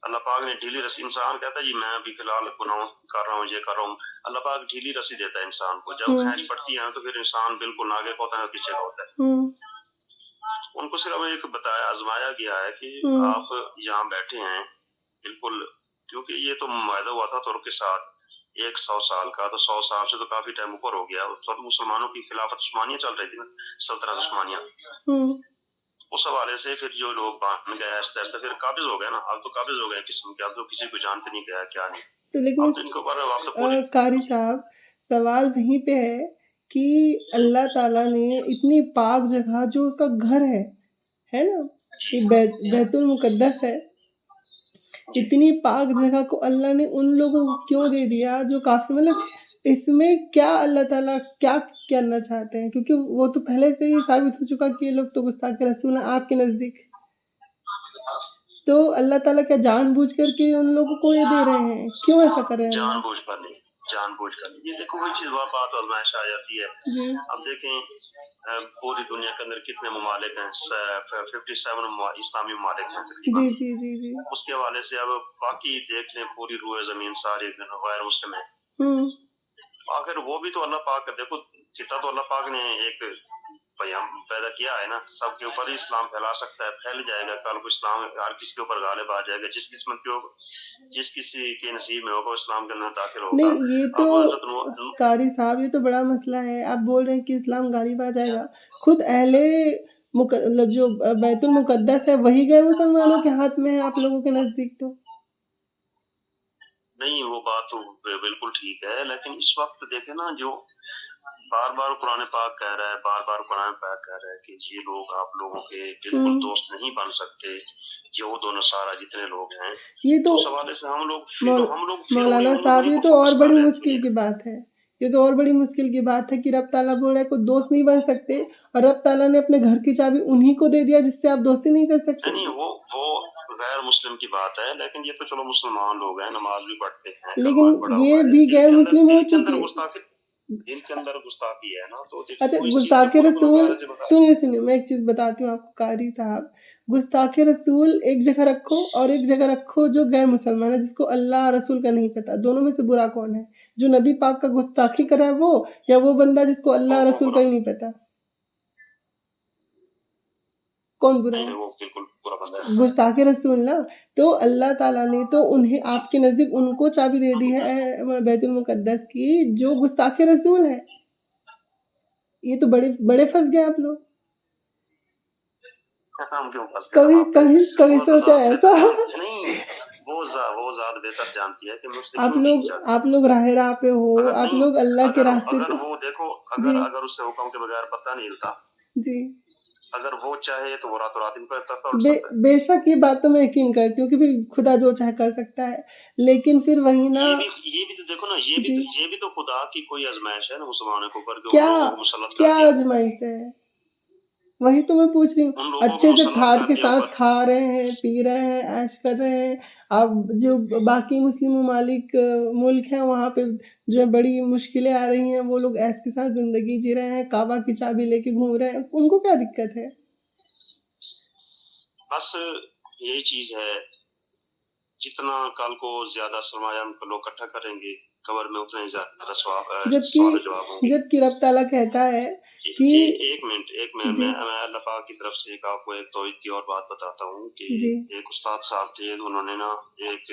अल्लाह पाक ने ढीली रस्सी, इंसान कहता है जी मैं अभी फिलहाल गुनाह कर रहा हूँ, ये कर रहा हूँ, अल्लाह पाक ढीली रस्सी देता है इंसान को, जब हुँ, खींच पड़ती है ना, तो फिर इंसान बिल्कुल आगे का होता है, पीछे का होता है। हुँ, उनको सिर्फ एक बताया, आजमाया गया है कि हुँ, आप यहाँ बैठे हैं, बिल्कुल, क्योंकि ये तो मुआहदा हुआ था तुर्क के साथ 100 साल का, तो 100 साल से तो काफी टाइम ऊपर हो गया। उस वक्त मुसलमानों की खिलाफत उस्मानिया चल रही थी ना, सल्तनत उस्मानिया। उस हवाले से फिर जो लोग बांध गए आहिस्ता आहिस्ता, फिर काबिज हो गए ना। अब तो काबिज हो गए किस्म के, अब तो किसी को जानते नहीं गया क्या नहीं। तो लेकिन अब तो इनके ऊपर अब तो पूरी कारी साहब सवाल वहीं पे है कि अल्लाह ताला ने इतनी पाक जगह जो उसका घर है ना, ये बैतुल मुकद्दस है, इतनी पाक जगह को अल्लाह ने उन लोगों को क्यों दे दिया जो काफी मतलब इसमें क्या अल्लाह ताला क्या करना चाहते हैं? क्योंकि वो तो पहले से ही साबित हो चुका कि ये लोग तो गुस्ताख रसूल हैं आपके नज़दीक। तो अल्लाह ताला क्या जानबूझ करके उन लोगों को ये दे रहे हैं? क्यों ऐसा कर रहे हैं अल्लाह? जानबूझ कर नहीं, जानबूझ कर नहीं। ये देखो वही चीज वह बात आजमाइश आ जाती है। जी। अब देखें पूरी दुनिया के अंदर कितने ममालिक हैं, 57 इस्लामी ममालिक हैं जी, तकरीबन। जी, जी, जी। उसके हवाले से अब बाकी देख लें पूरी रूए जमीन सारी गैर मुस्लिम है। आखिर वो भी तो अल्लाह पाक, देखो कितना तो अल्लाह पाक ने एक पैगाम पैदा किया है ना, सबके ऊपर ही इस्लाम फैला सकता है, फैल जाएगा। कल को इस्लाम हर किसी के ऊपर गालिब आ जाएगा, जिस किस्मत के जिस किसी के नसीब में होगा इस्लाम के अंदर दाखिल होगा। नहीं, ये तो कारी साहब ये तो बड़ा मसला है। आप बोल रहे हैं कि इस्लाम गालिब आ जाएगा। खुद अहले मतलब जो बैतुल मुकद्दस है वही गैर मुसलमानों के हाथ में है आप लोगों के नज़दीक तो। नहीं, वो बात तो बिल्कुल ठीक है, लेकिन इस वक्त देखे ना, जो बार-बार कुरान पाक कह रहा है, बार-बार कुरान पाक कह रहा है कि ये लोग आप लोगों के बिल्कुल दोस्त नहीं बन सकते, यहूद और नसारा जितने लोग हैं। ये तो उस हवाले से हम लोग मौलाना साहब ये तो और बड़ी मुश्किल की बात है। ये तो और बड़ी मुश्किल की बात है कि रब ताला बोल रहा है कोई दोस्त नहीं बन सकते और रब ताला ने अपने घर की चाबी उन्हीं को दे दिया जिससे आप दोस्ती नहीं कर सकते। नहीं, वो गैर मुस्लिम की बात है, लेकिन ये तो चलो मुसलमान लोग हैं, नमाज भी पढ़ते हैं, लेकिन ये भी गैर मुस्लिम हो चुके। इनके अंदर गुस्ताखी है ना, तो अच्छा, गुस्ताखे रसूल सुनिए मैं एक चीज़ बताती हूँ आपको कारी साहब। गुस्ताखे रसूल एक जगह रखो और एक जगह रखो जो गैर मुसलमान है जिसको अल्लाह रसूल का नहीं पता। दोनों में से बुरा कौन है? जो नबी पाक का गुस्ताखी कर रहा है वो, या वो बंदा जिसको अल्लाह रसूल का ही नहीं पता? कौन बुरा है? वो बिल्कुल बुरा बंदा है। गुस्ताखे रसूल ना। तो अल्लाह ताला ने तो उन्हें आपके नज़दीक उनको चाबी दे दी है बैतुल मुकद्दस की जो गुस्ताखे रसूल है। ये तो बड़े फँस गए आप लोग। हम क्यों फंस गए? कभी सोचा ऐसा? नहीं, वो ज़्यादा बेहतर जानती है कि मैं उससे क्यों नहीं चाहती। आप लोग राह पे हो, आप लोग अल्लाह के रास्ते पे। अगर वो देखो, अगर उससे हुक्म के बगैर पता नहीं हिलता, जी, अगर वो चाहे तो वो रातों रात इन पर तख्ता उठ सकता है। बेशक ये बात तो मैं यकीन करती हूँ कि भाई खुदा जो चाहे कर सकता है, लेकिन फिर वही ना ये भी तो देखो ना, ये भी तो खुदा की कोई आजमाइश है ना मुसलमानों के ऊपर, क्या लोगों को मुसल्लत क्या कर दिया। आजमाइश है? वही तो मैं पूछ रही हूँ। अच्छे से ठाट के साथ खा रहे हैं, पी रहे हैं, ऐश कर रहे हैं। अब जो बाकी मुस्लिम ममालिक मुल्क हैं वहाँ पे जो है बड़ी मुश्किलें आ रही हैं, वो लोग ऐश के साथ ज़िंदगी जी रहे हैं, काबा की चाबी लेके घूम रहे हैं, उनको क्या दिक्कत है? बस यही चीज़ है, जितना कल को ज़्यादा सरमाया लोग इकट्ठा करेंगे, कब्र में उतना ही ज़्यादा सवाल जवाब होंगे। जबकि रब ताला कहता है कि एक मिनट मैं अल्लाह पाक की तरफ से आपको एक तौहीद की और बात बताता हूँ कि एक उस्ताद साहब थे, उन्होंने ना एक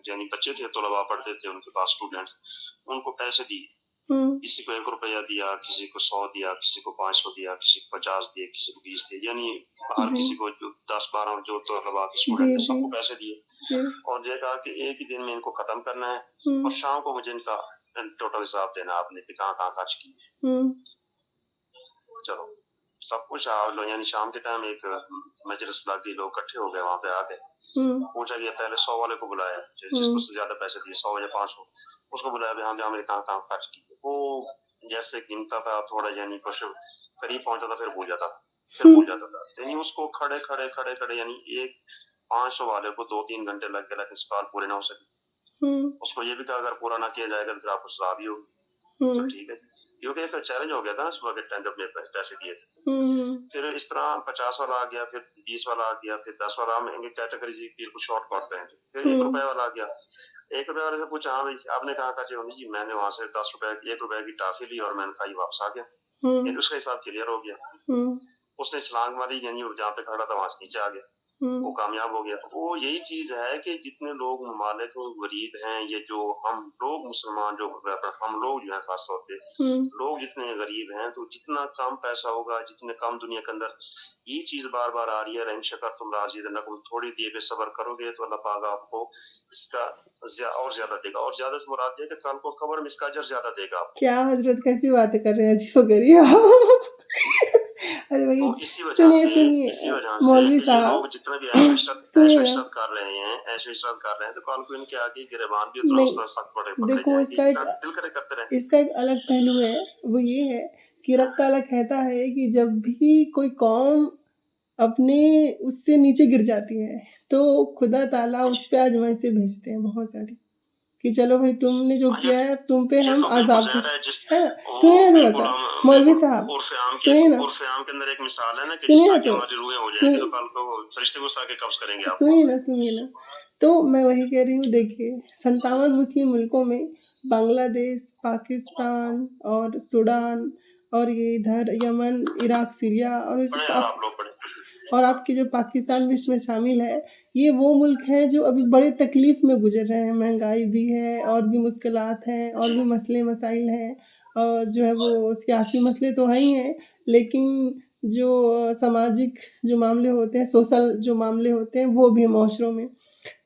यानी बच्चे थे, तलबा पढ़ते थे, उनके पास स्टूडेंट्स, उनको पैसे दिए। किसी को 1 रुपया दिया, किसी को 100 दिया, किसी को 500 दिया, किसी को 50 दिए, किसी को 20 दिए, यानी हर किसी को जो 10-12 जो तलबा के स्टूडेंट थे सबको पैसे दिए और ये कहा कि एक ही दिन में इनको खत्म करना है और शाम को मुझे इनका टोटल हिसाब देना आपने कि कहाँ खर्च किए। चलो सब कुछ यानी शाम के टाइम एक मजलिस लगी, लोग इकट्ठे हो गए, वहां पे आ गए, पूछा गया, पहले 100 वाले को बुलाया जिसको से ज्यादा पैसे दिए, 100 या 500, उसको बुलाया, हाँ हमने कहाँ खर्च किए। वो जैसे गिनता था थोड़ा, यानी कुछ करीब पहुंचा था, फिर भूल जाता था, यानी उसको खड़े यानी एक 500 वाले को 2-3 घंटे लग गए, लेकिन सवाल पूरे ना हो सके। उसको ये भी कहा अगर पूरा ना किया जाएगा तो फिर आपको सजा भी होगी। तो ठीक है, क्योंकि एक चैलेंज हो गया था ना सुबह के टाइम जब मैं पैसे दिए थे। फिर इस तरह 50 वाला आ गया, फिर 20 वाला आ गया, फिर 10 वाला, हम कैटेगरी बिल्कुल शॉर्ट करते हैं। फिर 1 रुपए वाला आ गया, 1 रुपए वाले से पूछा, हाँ भाई आपने कहाँ खर्चे होंगे जी? मैंने वहां से 10 रुपए 1 रुपए की टॉफी ली और मैंने खाई, वापस आ गया। उसका हिसाब क्लियर हो गया। उसने छलांग मारी, यानी जहाँ पे खड़ा था वहां से नीचे आ गया। वो कामयाब हो गया। वो यही चीज है कि जितने लोग ममालिक गरीब हैं, ये जो हम लोग मुसलमान जो हम लोग जो है खासतौर पे लोग जितने गरीब हैं, तो जितना कम पैसा होगा, जितने कम दुनिया के अंदर ये चीज बार बार आ रही है, रन शकर तुम राज़ियन्नकुम, थोड़ी देर पे सब्र करोगे तो अल्लाह पाक आपको इसका और ज्यादा देगा, और ज्यादा से मुराद है कि कल को कब्र में इसका अजर ज्यादा देगा आपको। क्या हजरत कैसी बातें कर रहे हैं, अजीब अरे भाई तो इसी वजह से मौलवी ये साहब लोग जितना भी ऐशो इशरत कर रहे हैं, तो कल को इनके आगे गिरबान भी उतना नहीं, सख्त पड़े देखो जाएगी, दिल करे करते रहे। इसका एक अलग पहलू है, वो ये है कि रब ताला कहता है कि जब भी कोई कौम अपने उससे नीचे गिर जाती है तो खुदा ताला उस पे आजमाइशें भेजते हैं बहुत सारी, कि चलो भाई तुमने जो किया है तुम पे हम आज़ाब है ना। सुनिए ना थोड़ा सा मौलवी साहब, सुनिए ना, के अंदर एक मिसाल है ना कि सुनिए ना तो हमारी रूहें हो जाएंगी तो कल को फरिश्ते गुस्सा के कब्ज करेंगे आपको। सुनिए ना, तो मैं वही कह रही हूँ, देखिए 57 मुस्लिम मुल्कों में बांग्लादेश, पाकिस्तान और सूडान और ये इधर यमन, इराक, सीरिया और आपके जो पाकिस्तान भी इसमें शामिल है, ये वो मुल्क हैं जो अभी बड़ी तकलीफ़ में गुजर रहे हैं, महंगाई भी है और भी मुश्किलात हैं और भी मसले मसाइल हैं, और जो है वो सियासी मसले तो हैं ही हैं, लेकिन जो सामाजिक जो मामले होते हैं, सोशल जो मामले होते हैं, वो भी हैं माशरों में।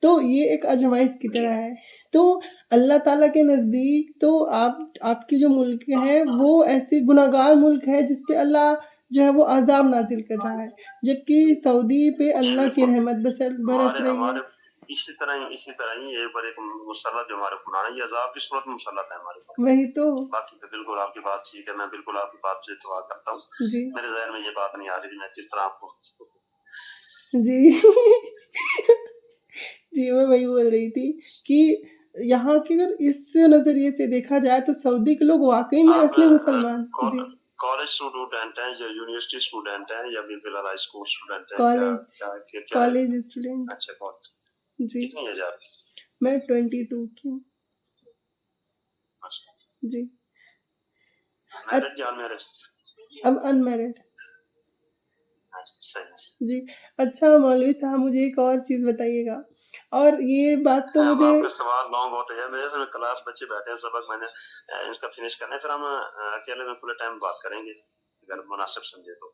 तो ये एक आज़माइश की तरह है। तो अल्लाह ताला के नज़दीक तो आपके जो मुल्क है वो ऐसे गुनहगार मुल्क है जिस पे अल्लाह जो है वो अज़ाब नाज़िल कर रहा है, जबकि सऊदी पे अल्लाह की रहमत बरस रही है। इसी तरह ही ये पर एक मुसल्लत जो हमारे कुरान है, ये अज़ाब की सूरत में मुसल्लत है हमारे ऊपर। वही तो। बाकी तो बिल्कुल आपकी बात ठीक है, मैं बिल्कुल आपकी बात से इत्तेफाक करता हूँ। जी। मेरे ज़हन में ये बात नहीं आ रही थी, मैं किस तरह आपको जी। जी, मैं वही बोल रही थी कि यहाँ की अगर इस नज़रिए से देखा जाए तो सऊदी के लोग वाक़ई में असली मुसलमान। जी। कॉलेज स्टूडेंट हैं या यूनिवर्सिटी स्टूडेंट हैं या फिर हाई स्कूल स्टूडेंट हैं? College student. अच्छा, कॉलेज। जी। कितनी एज है आपकी? मैं 22 की हूँ। अच्छा। जी। मैरिड या अनमैरिड? अब अनमैरिड। सही। जी। अच्छा मौलवी साहब, मुझे एक और चीज़ बताइएगा, और ये बात तो मुझे आपका सवाल लॉन्ग बहुत है, मेरे से क्लास बच्चे बैठे हैं, सबक मैंने इसका फिनिश करना है, फिर हम अकेले में पूरे टाइम बात करेंगे अगर मुनासिब समझे तो।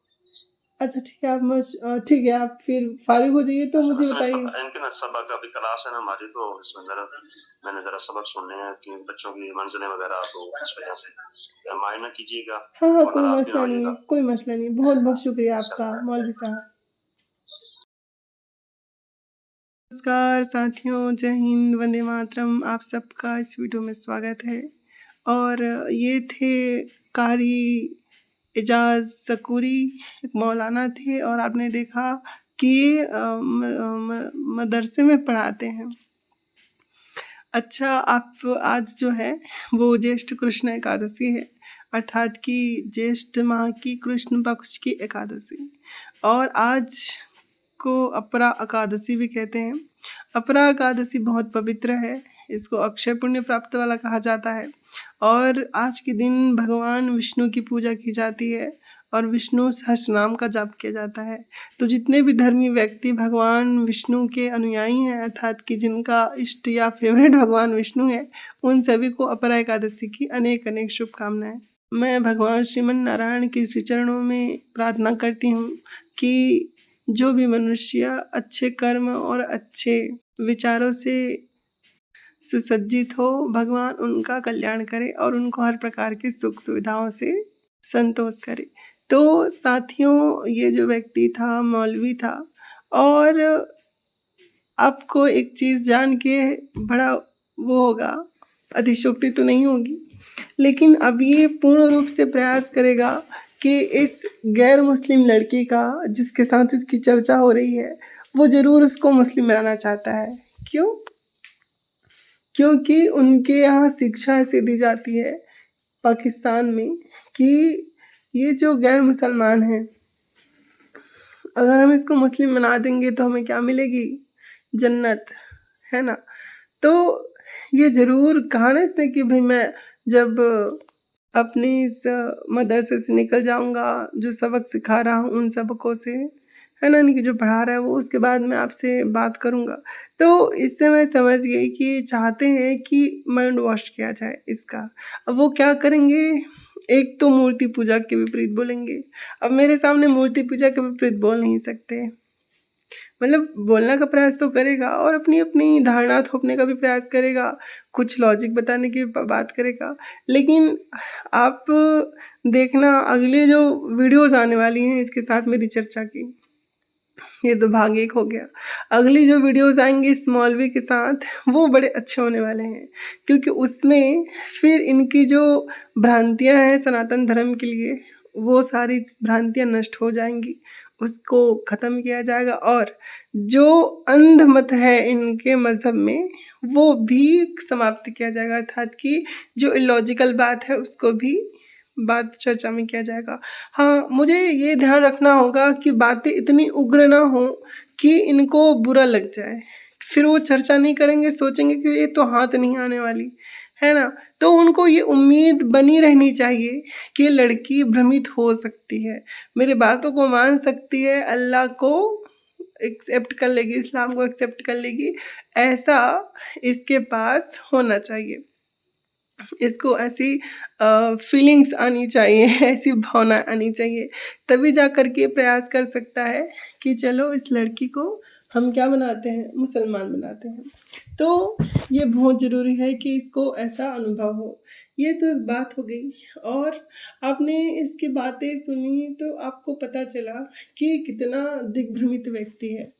अच्छा ठीक है, आप ठीक है, आप फिर फारिग हो जाइए तो मुझे बताइए। इनके ना सबक अभी क्लास है ना हमारी, तो इसमें मैंने ज़रा सबक सुनने हैं कि बच्चों की मंजिलें वगैरह, तो इस वजह से माइंड न कीजिएगा। हाँ, कोई मसला नहीं है, कोई मसला नहीं। बहुत शुक्रिया आपका मौलवी साहब। नमस्कार साथियों, जय हिंद, वंदे मातरम। आप सबका इस वीडियो में स्वागत है। और ये थे कारी एजाज सकूरी, एक मौलाना थे, और आपने देखा कि ये मदरसे में पढ़ाते हैं। अच्छा, आप आज जो है वो ज्येष्ठ कृष्ण एकादशी है, अर्थात कि ज्येष्ठ माह की कृष्ण पक्ष की एकादशी, और आज को अपरा एकादशी भी कहते हैं। अपरा एकादशी बहुत पवित्र है, इसको अक्षय पुण्य प्राप्त वाला कहा जाता है, और आज के दिन भगवान विष्णु की पूजा की जाती है और विष्णु सहस्रनाम का जाप किया जाता है। तो जितने भी धर्मी व्यक्ति भगवान विष्णु के अनुयायी हैं, अर्थात कि जिनका इष्ट या फेवरेट भगवान विष्णु है, उन सभी को अपरा एकादशी की अनेक अनेक शुभकामनाएं। मैं भगवान श्रीमन नारायण के श्री चरणों में प्रार्थना करती हूँ कि जो भी मनुष्य अच्छे कर्म और अच्छे विचारों से सुसज्जित हो, भगवान उनका कल्याण करे और उनको हर प्रकार की सुख सुविधाओं से संतोष करे। तो साथियों, ये जो व्यक्ति था मौलवी था, और आपको एक चीज़ जान के बड़ा वो होगा, अतिशयोक्ति तो नहीं होगी, लेकिन अब ये पूर्ण रूप से प्रयास करेगा कि इस गैर मुस्लिम लड़की का जिसके साथ इसकी चर्चा हो रही है, वो ज़रूर उसको मुस्लिम बनाना चाहता है। क्यों? क्योंकि उनके यहाँ शिक्षा ऐसे दी जाती है पाकिस्तान में कि ये जो गैर मुसलमान हैं, अगर हम इसको मुस्लिम बना देंगे तो हमें क्या मिलेगी? जन्नत, है ना। तो ये ज़रूर कहा इसने कि भाई मैं जब अपनी इस मदरसे से निकल जाऊंगा, जो सबक सिखा रहा हूँ उन सबकों से, है ना, इनकी जो पढ़ा रहा है वो, उसके बाद मैं आपसे बात करूँगा। तो इससे मैं समझ गई कि चाहते हैं कि माइंड वॉश किया जाए इसका। अब वो क्या करेंगे, एक तो मूर्ति पूजा के विपरीत बोलेंगे। अब मेरे सामने मूर्ति पूजा के विपरीत बोल नहीं सकते, मतलब बोलने का प्रयास तो करेगा और अपनी धारणा थोपने का भी प्रयास करेगा, कुछ लॉजिक बताने की बात करेगा। लेकिन आप देखना अगले जो वीडियोज़ आने वाली हैं इसके साथ मेरी चर्चा की, ये तो भाग 1 हो गया। अगली जो वीडियोज़ आएँगी इस मौलवी के साथ वो बड़े अच्छे होने वाले हैं, क्योंकि उसमें फिर इनकी जो भ्रांतियाँ हैं सनातन धर्म के लिए, वो सारी भ्रांतियाँ नष्ट हो जाएँगी, उसको ख़त्म किया जाएगा और जो अंध मत है इनके मज़हब में वो भी समाप्त किया जाएगा, अर्थात कि जो इलॉजिकल बात है उसको भी बात चर्चा में किया जाएगा। हाँ, मुझे ये ध्यान रखना होगा कि बातें इतनी उग्र ना हों कि इनको बुरा लग जाए, फिर वो चर्चा नहीं करेंगे, सोचेंगे कि ये तो हाथ नहीं आने वाली, है ना? तो उनको ये उम्मीद बनी रहनी चाहिए कि लड़की भ्रमित हो सकती है, मेरी बातों को मान सकती है, अल्लाह को एक्सेप्ट कर लेगी, इस्लाम को एक्सेप्ट कर लेगी, ऐसा इसके पास होना चाहिए। इसको ऐसी फीलिंग्स आनी चाहिए, ऐसी भावना आनी चाहिए, तभी जा कर के प्रयास कर सकता है कि चलो इस लड़की को हम क्या बनाते हैं, मुसलमान बनाते हैं। तो ये बहुत ज़रूरी है कि इसको ऐसा अनुभव हो। ये तो बात हो गई, और आपने इसकी बातें सुनी तो आपको पता चला कि कितना दिग्भ्रमित व्यक्ति है,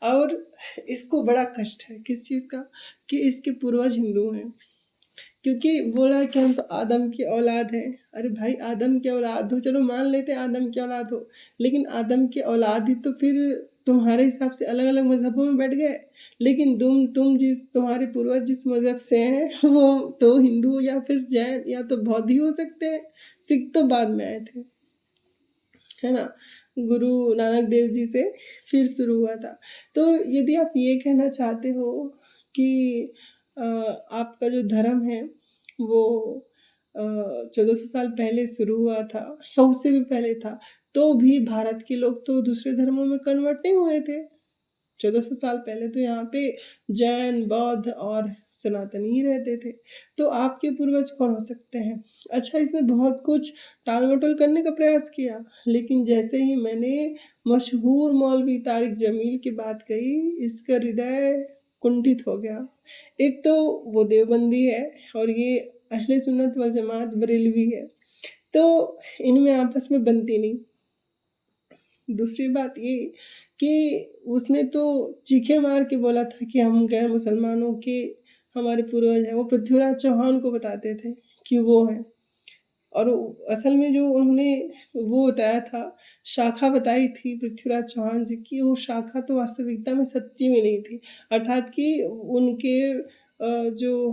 और इसको बड़ा कष्ट है किस चीज़ का, कि इसके पूर्वज हिंदू हैं, क्योंकि बोला कि हम तो आदम की औलाद हैं। अरे भाई, आदम की औलाद हो, चलो मान लेते हैं आदम की औलाद हो, लेकिन आदम की औलाद ही तो फिर तुम्हारे हिसाब से अलग अलग मज़हबों में बैठ गए। लेकिन तुम्हारे पूर्वज जिस मज़हब से हैं वो तो हिंदू या फिर जैन या तो बौद्ध ही हो सकते हैं, सिख तो बाद में आए थे, है ना, गुरु नानक देव जी से फिर शुरू हुआ था। तो यदि आप ये कहना चाहते हो कि आपका जो धर्म है वो 1400 साल पहले शुरू हुआ था या उससे भी पहले था, तो भी भारत के लोग तो दूसरे धर्मों में कन्वर्ट नहीं हुए थे। 1400 साल पहले तो यहाँ पे जैन, बौद्ध और सनातनी ही रहते थे, तो आपके पूर्वज कौन हो सकते हैं? अच्छा, इसने बहुत कुछ टाल-मटोल करने का प्रयास किया, लेकिन जैसे ही मैंने मशहूर मौलवी तारिक जमील की बात कही, इसका हृदय कुंठित हो गया। एक तो वो देवबंदी है और ये अहले सुन्नत वल जमात बरेलवी है, तो इनमें आपस में बनती नहीं। दूसरी बात ये कि उसने तो चीखे मार के बोला था कि हम गैर मुसलमानों के हमारे पूर्वज हैं, वो पृथ्वीराज चौहान को बताते थे कि वो हैं, और असल में जो उन्होंने वो बताया था, शाखा बताई थी पृथ्वीराज चौहान जी की, वो शाखा तो वास्तविकता में सच्ची में नहीं थी, अर्थात कि उनके जो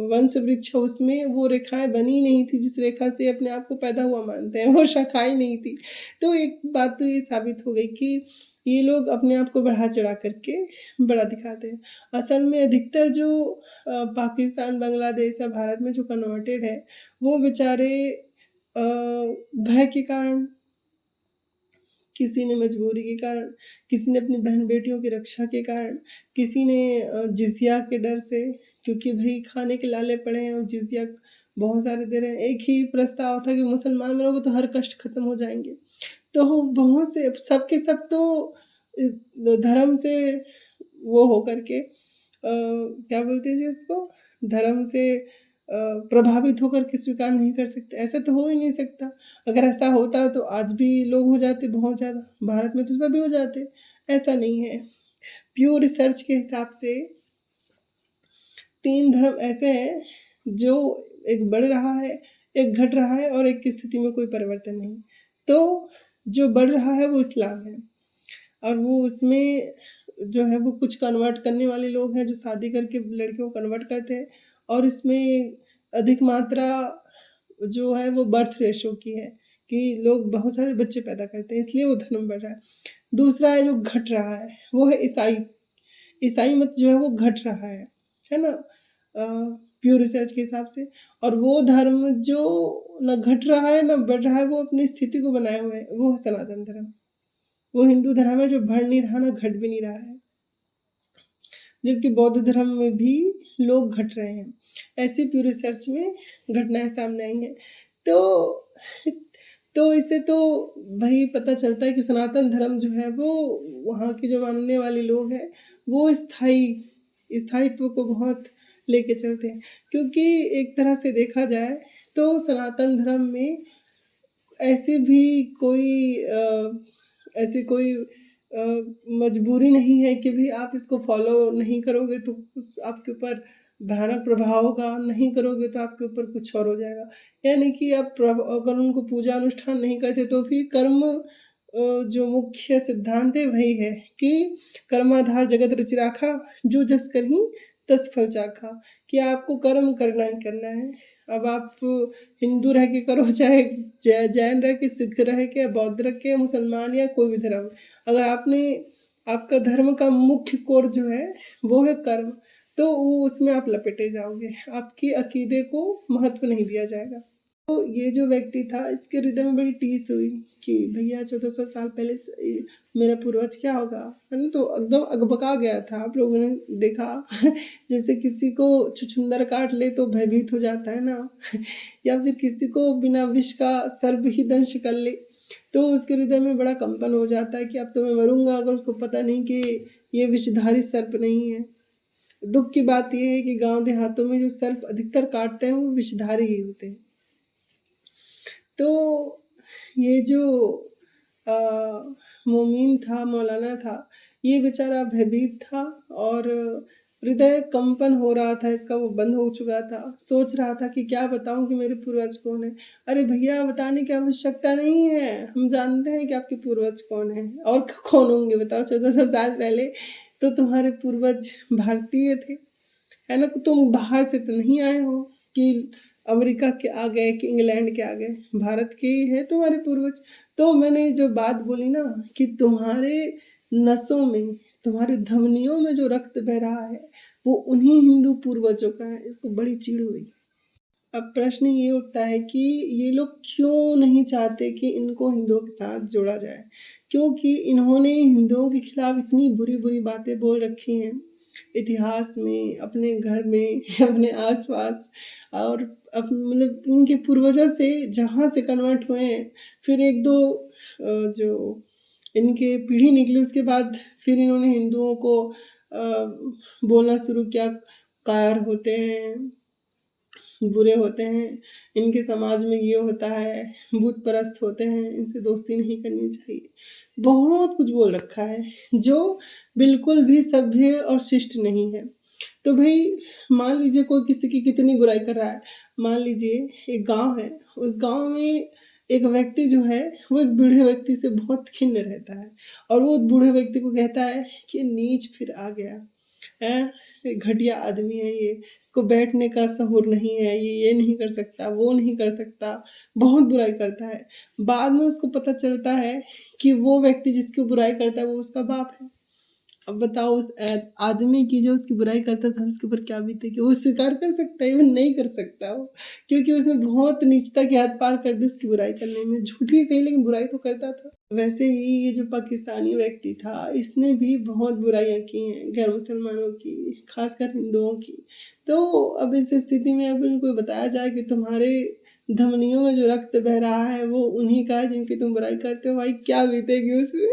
वंश वृक्ष है उसमें वो रेखाएं बनी नहीं थी जिस रेखा से अपने आप को पैदा हुआ मानते हैं, वो शाखाएं नहीं थी। तो एक बात तो ये साबित हो गई कि ये लोग अपने आप को बढ़ा चढ़ा करके बड़ा दिखाते हैं। असल में अधिकतर जो पाकिस्तान, बांग्लादेश या भारत में जो कन्वर्टेड है, वो बेचारे भय के कारण, किसी ने मजबूरी के कारण, किसी ने अपनी बहन बेटियों की रक्षा के कारण, किसी ने जिज़िया के डर से, क्योंकि भाई खाने के लाले पड़े हैं और जिज़िया बहुत सारे दे रहे हैं। एक ही प्रस्ताव था कि मुसलमान बनोगे तो हर कष्ट खत्म हो जाएंगे, तो बहुत से सब के सब तो धर्म से वो हो करके क्या बोलते हैं जी उसको, धर्म से प्रभावित होकर के स्वीकार नहीं कर सकते, ऐसा तो हो ही नहीं सकता। अगर ऐसा होता तो आज भी लोग हो जाते बहुत ज़्यादा, भारत में तो सभी हो जाते, ऐसा नहीं है। प्योर रिसर्च के हिसाब से 3 धर्म ऐसे हैं जो एक बढ़ रहा है, एक घट रहा है और एक की स्थिति में कोई परिवर्तन नहीं। तो जो बढ़ रहा है वो इस्लाम है, और वो उसमें जो है वो कुछ कन्वर्ट करने वाले लोग हैं जो शादी करके लड़कियों को कन्वर्ट करते हैं, और इसमें अधिक मात्रा जो है वो बर्थ रेशो की है कि लोग बहुत सारे बच्चे पैदा करते हैं, इसलिए वो धर्म बढ़ रहा है। दूसरा है जो घट रहा है, वो है ईसाई। ईसाई मत जो है वो घट रहा है ना, प्योर रिसर्च के हिसाब से। और वो धर्म जो न घट रहा है न बढ़ रहा है, वो अपनी स्थिति को बनाए हुए है, वो है सनातन धर्म। वो हिंदू धर्म है जो बढ़ नहीं रहा ना घट भी नहीं रहा है, जबकि बौद्ध धर्म में भी लोग घट रहे हैं। ऐसी पूरी रिसर्च में घटनाएं सामने आई हैं। तो इससे तो भाई पता चलता है कि सनातन धर्म जो है वो वहाँ के जो मानने वाले लोग हैं वो स्थायित्व को बहुत लेके चलते हैं, क्योंकि एक तरह से देखा जाए तो सनातन धर्म में ऐसी भी ऐसी कोई मजबूरी नहीं है कि भी आप इसको फॉलो नहीं करोगे तो आपके ऊपर भयानक प्रभाव होगा, नहीं करोगे तो आपके ऊपर कुछ और हो जाएगा। यानी कि आप अगर उनको पूजा अनुष्ठान नहीं करते तो भी कर्म जो मुख्य सिद्धांत है वही है कि कर्माधार जगत रच राखा, जो जस करही तस फल चाखा, कि आपको कर्म करना ही करना है। अब आप हिंदू रह के करो, चाहे जैन रह के, सिख रह के, बौद्ध रह के, मुसलमान या कोई भी धर्म, अगर आपका धर्म का मुख्य कोर जो है वो है कर्म, तो वो उसमें आप लपेटे जाओगे, आपके अकीदे को महत्व नहीं दिया जाएगा। तो ये जो व्यक्ति था इसके हृदय में बड़ी टीस हुई कि भैया 1400 साल पहले मेरा पूर्वज क्या होगा, है ना। तो एकदम अकबका गया था। आप लोगों ने देखा जैसे किसी को छुछुंदर काट ले तो भयभीत हो जाता है ना या फिर किसी को बिना विष का सर्प ही दंश कर ले तो उसके हृदय में बड़ा कंपन हो जाता है कि अब तो मैं मरूंगा, अगर उसको पता नहीं कि ये विषधारी सर्प नहीं है। दुख की बात यह है कि गांव देहातों में जो सर्प अधिकतर काटते हैं वो विषधारी ही होते हैं। तो ये जो मोमीन था, मौलाना था, ये बेचारा भयभीत था और हृदय कंपन हो रहा था इसका, वो बंद हो चुका था। सोच रहा था कि क्या बताऊं कि मेरे पूर्वज कौन है। अरे भैया बताने की आवश्यकता नहीं है, हम जानते हैं कि आपके पूर्वज कौन है और कौन होंगे, बताओ। 1400 साल पहले तो तुम्हारे पूर्वज भारतीय थे, है ना। तुम बाहर से तो नहीं आए हो कि अमेरिका के आ गए कि इंग्लैंड के आ गए, भारत के ही है तुम्हारे पूर्वज। तो मैंने जो बात बोली ना कि तुम्हारे नसों में, तुम्हारे धमनियों में जो रक्त बह रहा है वो उन्हीं हिंदू पूर्वजों का है। इसको बड़ी चिढ़ हुई। अब प्रश्न ये उठता है कि ये लोग क्यों नहीं चाहते कि इनको हिंदुओं के साथ जोड़ा जाए, क्योंकि इन्होंने हिंदुओं के खिलाफ इतनी बुरी बुरी बातें बोल रखी हैं इतिहास में, अपने घर में, अपने आसपास, और मतलब इनके पूर्वजों से जहाँ से कन्वर्ट हुए हैं, फिर एक दो जो इनके पीढ़ी निकली उसके बाद फिर इन्होंने हिंदुओं को बोलना शुरू किया, कार होते हैं, बुरे होते हैं, इनके समाज में ये होता है, भूत परस्त होते हैं, इनसे दोस्ती नहीं करनी चाहिए। बहुत कुछ बोल रखा है जो बिल्कुल भी सभ्य और शिष्ट नहीं है। तो भाई मान लीजिए कोई किसी की कितनी बुराई कर रहा है। मान लीजिए एक गांव है, उस गांव में एक व्यक्ति जो है वो एक बूढ़े व्यक्ति से बहुत खिन्न रहता है और वो बूढ़े व्यक्ति को कहता है कि नीच फिर आ गया है, घटिया आदमी है, ये को बैठने का सहूर नहीं है, ये नहीं कर सकता, वो नहीं कर सकता, बहुत बुराई करता है। बाद में उसको पता चलता है कि वो व्यक्ति जिसकी बुराई करता है वो उसका बाप है। अब बताओ उस आदमी की जो उसकी बुराई करता था उसके ऊपर क्या बीतेगी। वो स्वीकार कर सकता है? वो नहीं कर सकता वो, क्योंकि उसने बहुत नीचता की हद पार कर दी उसकी बुराई करने में। झूठी सही लेकिन बुराई तो करता था। वैसे ही ये जो पाकिस्तानी व्यक्ति था इसने भी बहुत बुराइयां की हैं गैर मुसलमानों की, खासकर हिंदुओं की। तो अब इस स्थिति में अगर उनको बताया जाए कि तुम्हारे धमनियों में जो रक्त बह रहा है वो उन्हीं का है जिनकी तुम बुराई करते हो, भाई क्या बीतेगी उसमें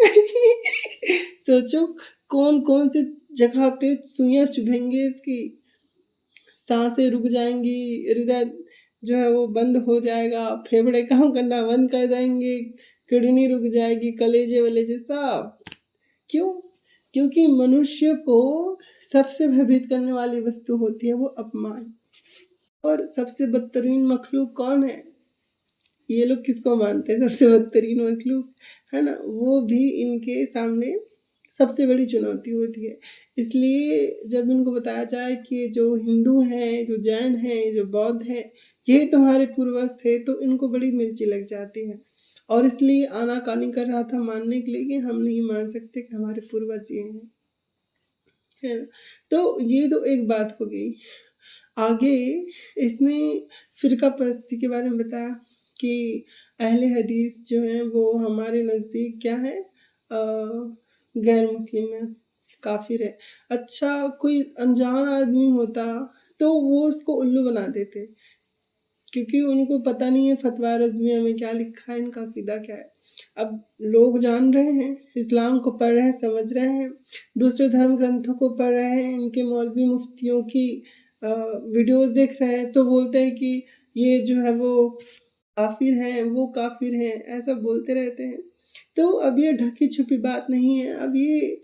सोचो कौन कौन सी जगह पे सुइयां चुभेंगे, इसकी सांसें रुक जाएंगी, हृदय जो है वो बंद हो जाएगा, फेफड़े काम करना बंद कर देंगे, किडनी रुक जाएगी, कलेजे वलेजे सब। क्यों? क्योंकि मनुष्य को सबसे भयभीत करने वाली वस्तु होती है वो अपमान। और सबसे बदतरीन मखलूक कौन है? ये लोग किसको मानते हैं सबसे बदतरीन मखलूक, है ना। वो भी इनके सामने सबसे बड़ी चुनौती होती है। इसलिए जब इनको बताया जाए कि जो हिंदू हैं, जो जैन हैं, जो बौद्ध हैं, ये तुम्हारे पूर्वज थे, तो इनको बड़ी मिर्ची लग जाती है और इसलिए आनाकानी कर रहा था मानने के लिए कि हम नहीं मान सकते कि हमारे पूर्वज ये हैं, है ना। तो ये तो एक बात हो गई। आगे इसने फ़िरका परस्ती के बारे में बताया कि अहले हदीस जो हैं वो हमारे नज़दीक क्या है, गैर मुस्लिम है, काफ़िर है। अच्छा कोई अनजान आदमी होता तो वो उसको उल्लू बना देते, क्योंकि उनको पता नहीं है फ़तवा रज़विया में क्या लिखा है, इनका अक़ीदा क्या है। अब लोग जान रहे हैं, इस्लाम को पढ़ रहे हैं, समझ रहे हैं, दूसरे धर्म ग्रंथों को पढ़ रहे हैं, इनके मौलवी मुफ्तियों की वीडियोज़ देख रहे हैं, तो बोलते हैं कि ये जो है वो काफ़िर हैं, वो काफ़िर हैं, ऐसा बोलते रहते हैं। तो अब ये ढकी-छुपी बात नहीं है, अब ये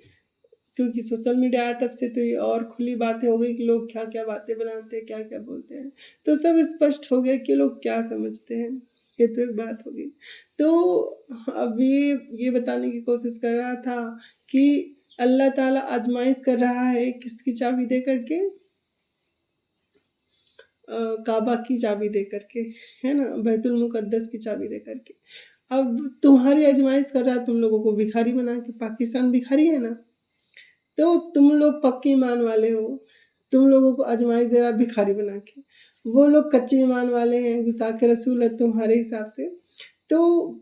क्योंकि सोशल मीडिया आया तब से तो ये और खुली बातें हो गई कि लोग क्या-क्या बातें बनाते हैं, क्या-क्या बोलते हैं। तो सब स्पष्ट हो गया कि लोग क्या समझते हैं, ये तो एक बात हो गई। तो अब ये बताने की कोशिश कर रहा था कि अल्लाह ताला आज़माइश कर रहा है किसकी चाबी दे कर के? काबा की चाबी दे कर के, है ना? बैतुल मुक़द्दस की चाबी दे कर के। अब तुम्हारी आज़माइश कर रहा है तुम लोगों को भिखारी बना के, पाकिस्तान भिखारी है ना? तो तुम लोग पक्के ईमान वाले हो, तुम लोगों को आज़माइश दे रहा है भिखारी बना के। वो लोग कच्चे ईमान वाले हैं, गुस्ताख़ रसूल है तुम्हारे हिसाब से। तो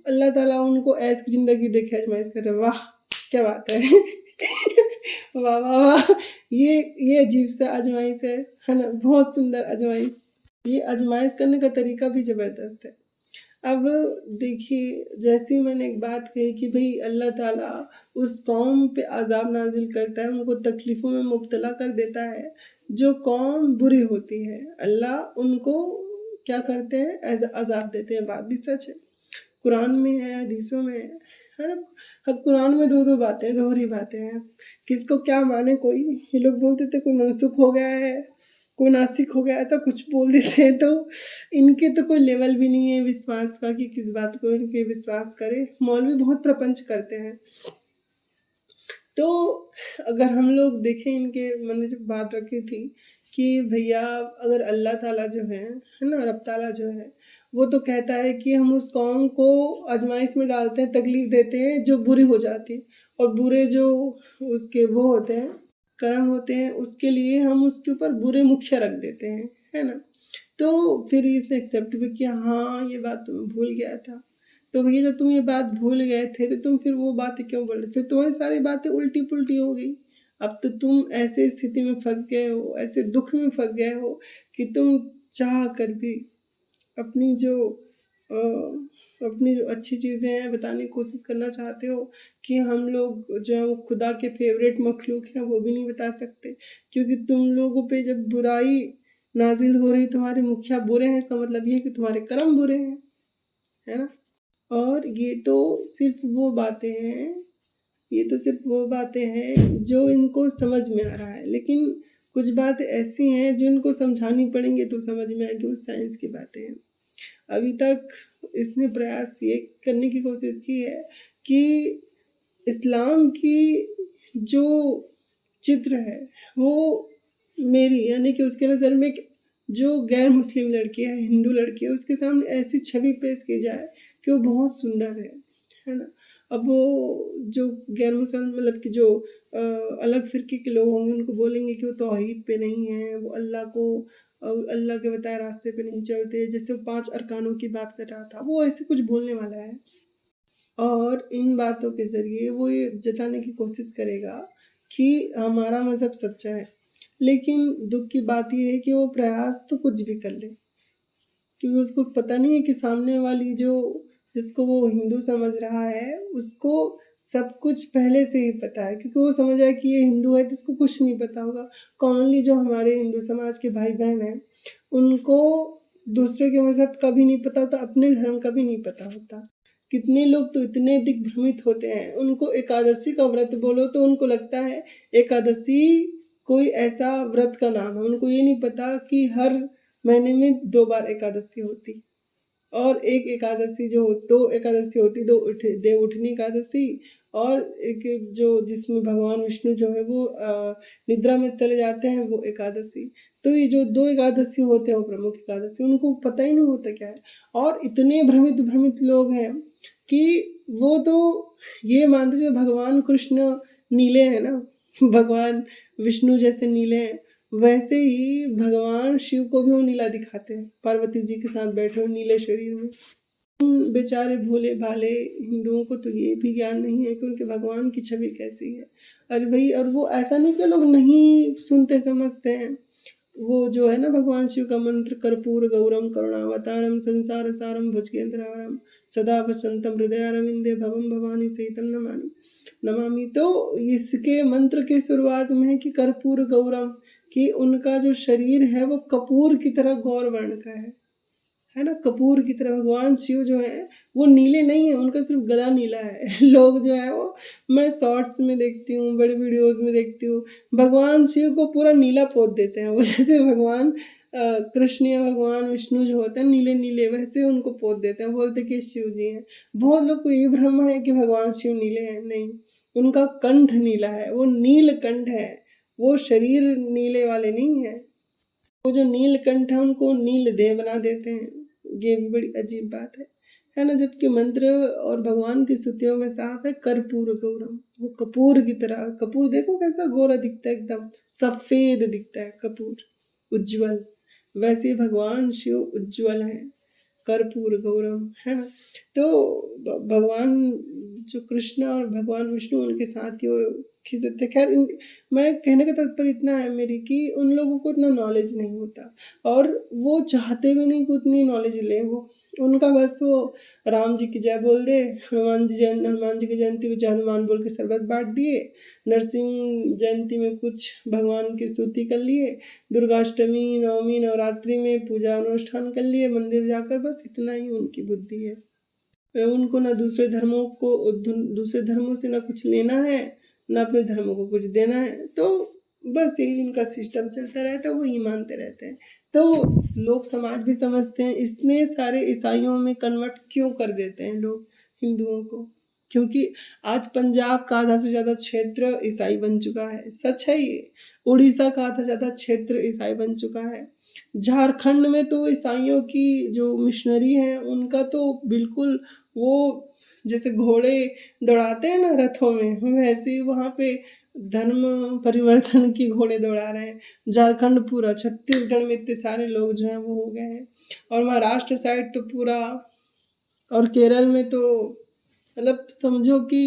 अल्लाह ताला उनको ऐश की ज़िंदगी दे के आज़माइश कर रहे हैं। वाह! क्या बात है। वाह, वाह, वाह! ये अजीब-सा आज़माइश है ना? बहुत सुंदर आज़माइश। ये आज़माइश करने का तरीका भी ज़बरदस्त है। अब देखिए, जैसे ही मैंने एक बात कही कि भई अल्लाह ताला उस कौम पे अज़ाब नाज़िल करता है, उनको तकलीफ़ों में मुब्तला कर देता है, जो कौम बुरी होती है। अल्लाह उनको क्या करते हैं? अज़ाब देते हैं, बात भी सच है। कुरान में है, हदीसों में है ना? अब कुरान में 2-2 बातें, दोहरी बातें हैं। किसको क्या माने कोई? ये लोग बोलते थे कोई मनसूख हो गया है, कोई नासिक हो गया, ऐसा कुछ बोल देते हैं। तो इनके तो कोई लेवल भी नहीं है विश्वास का कि किस बात को इनके विश्वास करें। मौलवी बहुत प्रपंच करते हैं। तो अगर हम लोग देखें इनके मैंने जब बात रखी थी कि भैया अगर अल्लाह ताला जो है ना? रब ताला जो है, वो तो कहता है कि हम उस कौम को आज़माइश में डालते हैं, तकलीफ़ देते हैं जो बुरी हो जाती, और बुरे जो उसके वो होते हैं, कर्म होते हैं, उसके लिए हम उसके ऊपर बुरे मुखिया रख देते हैं, है ना? तो फिर इसने एक्सेप्ट भी किया, हाँ, ये बात तो मैं भूल गया था। तो भैया जब तुम ये बात भूल गए थे, तो तुम फिर वो बातें क्यों बोल रहे थे? फिर तुम्हारी सारी बातें उल्टी-पुल्टी हो गई। अब तो तुम ऐसे स्थिति में फँस गए हो, ऐसे दुःख में फँस गए हो कि तुम चाह कर भी अपनी जो अच्छी चीज़ें हैं बताने की कोशिश करना चाहते हो कि हम लोग जो है वो खुदा के फ़ेवरेट मखलूक हैं, वो भी नहीं बता सकते। क्योंकि तुम लोगों पे जब बुराई नाज़िल हो रही, तुम्हारे मुखिया बुरे हैं, इसका मतलब ये है कि तुम्हारे कर्म बुरे हैं, है ना? और ये तो सिर्फ़ वो बातें हैं जो इनको समझ में आ रहा है, लेकिन कुछ बातें ऐसी हैं जो इनको समझानी पड़ेंगी तो समझ में आएगी, वो साइंस की बातें हैं। अभी तक इसने प्रयास ये करने की कोशिश की है कि इस्लाम की जो चित्र है, वो मेरी यानी कि उसके नज़र में जो गैर मुस्लिम लड़की है, हिंदू लड़की है, उसके सामने ऐसी छवि पेश की जाए कि वो बहुत सुंदर है ना? अब वो जो गैर मुसलमान मतलब कि जो अलग फ़िरके के लोग होंगे, उनको बोलेंगे कि वो तौहीद पे नहीं है, वो अल्लाह के बताए रास्ते पे नहीं चलते, जैसे वो 5 अरकानों की बात कर रहा था, वो ऐसे कुछ बोलने वाला है। और इन बातों के ज़रिए वो ये जताने की कोशिश करेगा कि हमारा मज़हब सच्चा है। लेकिन दुःख की बात ये है कि वो प्रयास तो कुछ भी कर ले, क्योंकि उसको पता नहीं है कि सामने वाली जिसको वो हिंदू समझ रहा है, उसको सब कुछ पहले से ही पता है, क्योंकि वो समझ रहा है कि ये हिंदू है तो इसको कुछ नहीं पता होगा। कॉमनली जो हमारे हिंदू समाज के भाई-बहन हैं, उनको दूसरे के मज़हब का भी नहीं पता होता, अपने धर्म का भी नहीं पता होता। कितने लोग तो इतने दिग्भ्रमित होते हैं, उनको एकादशी का व्रत बोलो तो उनको लगता है एकादशी कोई ऐसा व्रत का नाम है। उनको ये नहीं पता कि हर महीने में 2 बार एकादशी होती, और एक एकादशी 2 एकादशी होती, देव उठनी एकादशी, और एक जो जिसमें भगवान विष्णु जो है वो निद्रा में चले जाते हैं, वो एकादशी। तो ये जो 2 एकादशी होते हैं वो प्रमुख एकादशी, उनको पता ही नहीं होता क्या है। और इतने भ्रमित लोग हैं कि वो तो ये मानते हैं भगवान कृष्ण नीले हैं ना, भगवान विष्णु जैसे नीले हैं, वैसे ही भगवान शिव को भी वो नीला दिखाते हैं, पार्वती जी के साथ बैठे हुए नीले शरीर में। उन बेचारे भोले भाले हिंदुओं को तो ये भी ज्ञान नहीं है कि उनके भगवान की छवि कैसी है। अरे भाई, और वो ऐसा नहीं कि लोग नहीं सुनते समझते हैं। वो जो है ना भगवान शिव का मंत्र, कर्पूर गौरम करुणावतारम संसार सारम भुजगेंद्रहारम सदा वसंतम हृदयारविंदे भवम भवानी सहितम नमामि। तो इसके मंत्र की शुरुआत में है कि कर्पूर गौरम, कि उनका जो शरीर है वो कपूर की तरह गौर वर्ण का है ना, कपूर की तरह। भगवान शिव जो है वो नीले नहीं है, उनका सिर्फ गला नीला है। लोग जो है वो, मैं शॉर्ट्स में देखती हूँ, बड़े वीडियोस में देखती हूँ, भगवान शिव को पूरा नीला पोत देते हैं। वो जैसे भगवान कृष्ण या भगवान विष्णु जो होते हैं नीले नीले, वैसे उनको पोत देते हैं, बोलते कि शिव जी हैं। बहुत लोग को ये भ्रम है कि भगवान शिव नीले हैं, नहीं, उनका कंठ नीला है, वो नील कंठ है, वो शरीर नीले वाले नहीं है। वो जो नीलकंठ है उनको नील देह बना देते हैं, ये भी बड़ी अजीब बात है ना। जबकि मंत्र और भगवान की स्तुतियों में साफ है कर्पूर गौरम, वो कपूर की तरह। कपूर देखो कैसा गोरा दिखता है, एकदम सफेद दिखता है कपूर, उज्जवल। वैसे भगवान शिव उज्जवल है, कर्पूर गौरम, है ना। तो भगवान जो कृष्ण और भगवान विष्णु उनके साथियों खिंचते। खैर, मैं कहने का तात्पर्य इतना है मेरी कि उन लोगों को इतना नॉलेज नहीं होता, और वो चाहते भी नहीं कि उतनी नॉलेज लें। वो उनका बस वो राम जी की जय बोल दे, हनुमान जी की जयंती में जय हनुमान बोल के शरबत बांट दिए, नरसिंह जयंती में कुछ भगवान की स्तुति कर लिए, दुर्गाष्टमी नवमी नवरात्रि में पूजा अनुष्ठान कर लिए मंदिर जाकर, बस इतना ही उनकी बुद्धि है। उनको ना दूसरे धर्मों से ना कुछ लेना है, ना अपने धर्म को कुछ देना है। तो बस यही उनका सिस्टम चलता रहता है, वही मानते रहते हैं। तो लोग समाज भी समझते हैं, इतने सारे ईसाइयों में कन्वर्ट क्यों कर देते हैं लोग हिंदुओं को, क्योंकि आज पंजाब का आधा से ज़्यादा क्षेत्र ईसाई बन चुका है। सच है ये। उड़ीसा का आधा से ज़्यादा क्षेत्र ईसाई बन चुका है। झारखंड में तो ईसाइयों की जो मिशनरी हैं उनका तो बिल्कुल, वो जैसे घोड़े दौड़ाते हैं ना रथों में, वैसे ही वहाँ पे धर्म परिवर्तन की घोड़े दौड़ा रहे हैं। झारखंड पूरा, छत्तीसगढ़ में इतने सारे लोग जो हैं वो हो गए हैं, और महाराष्ट्र साइड तो पूरा, और केरल में तो मतलब समझो कि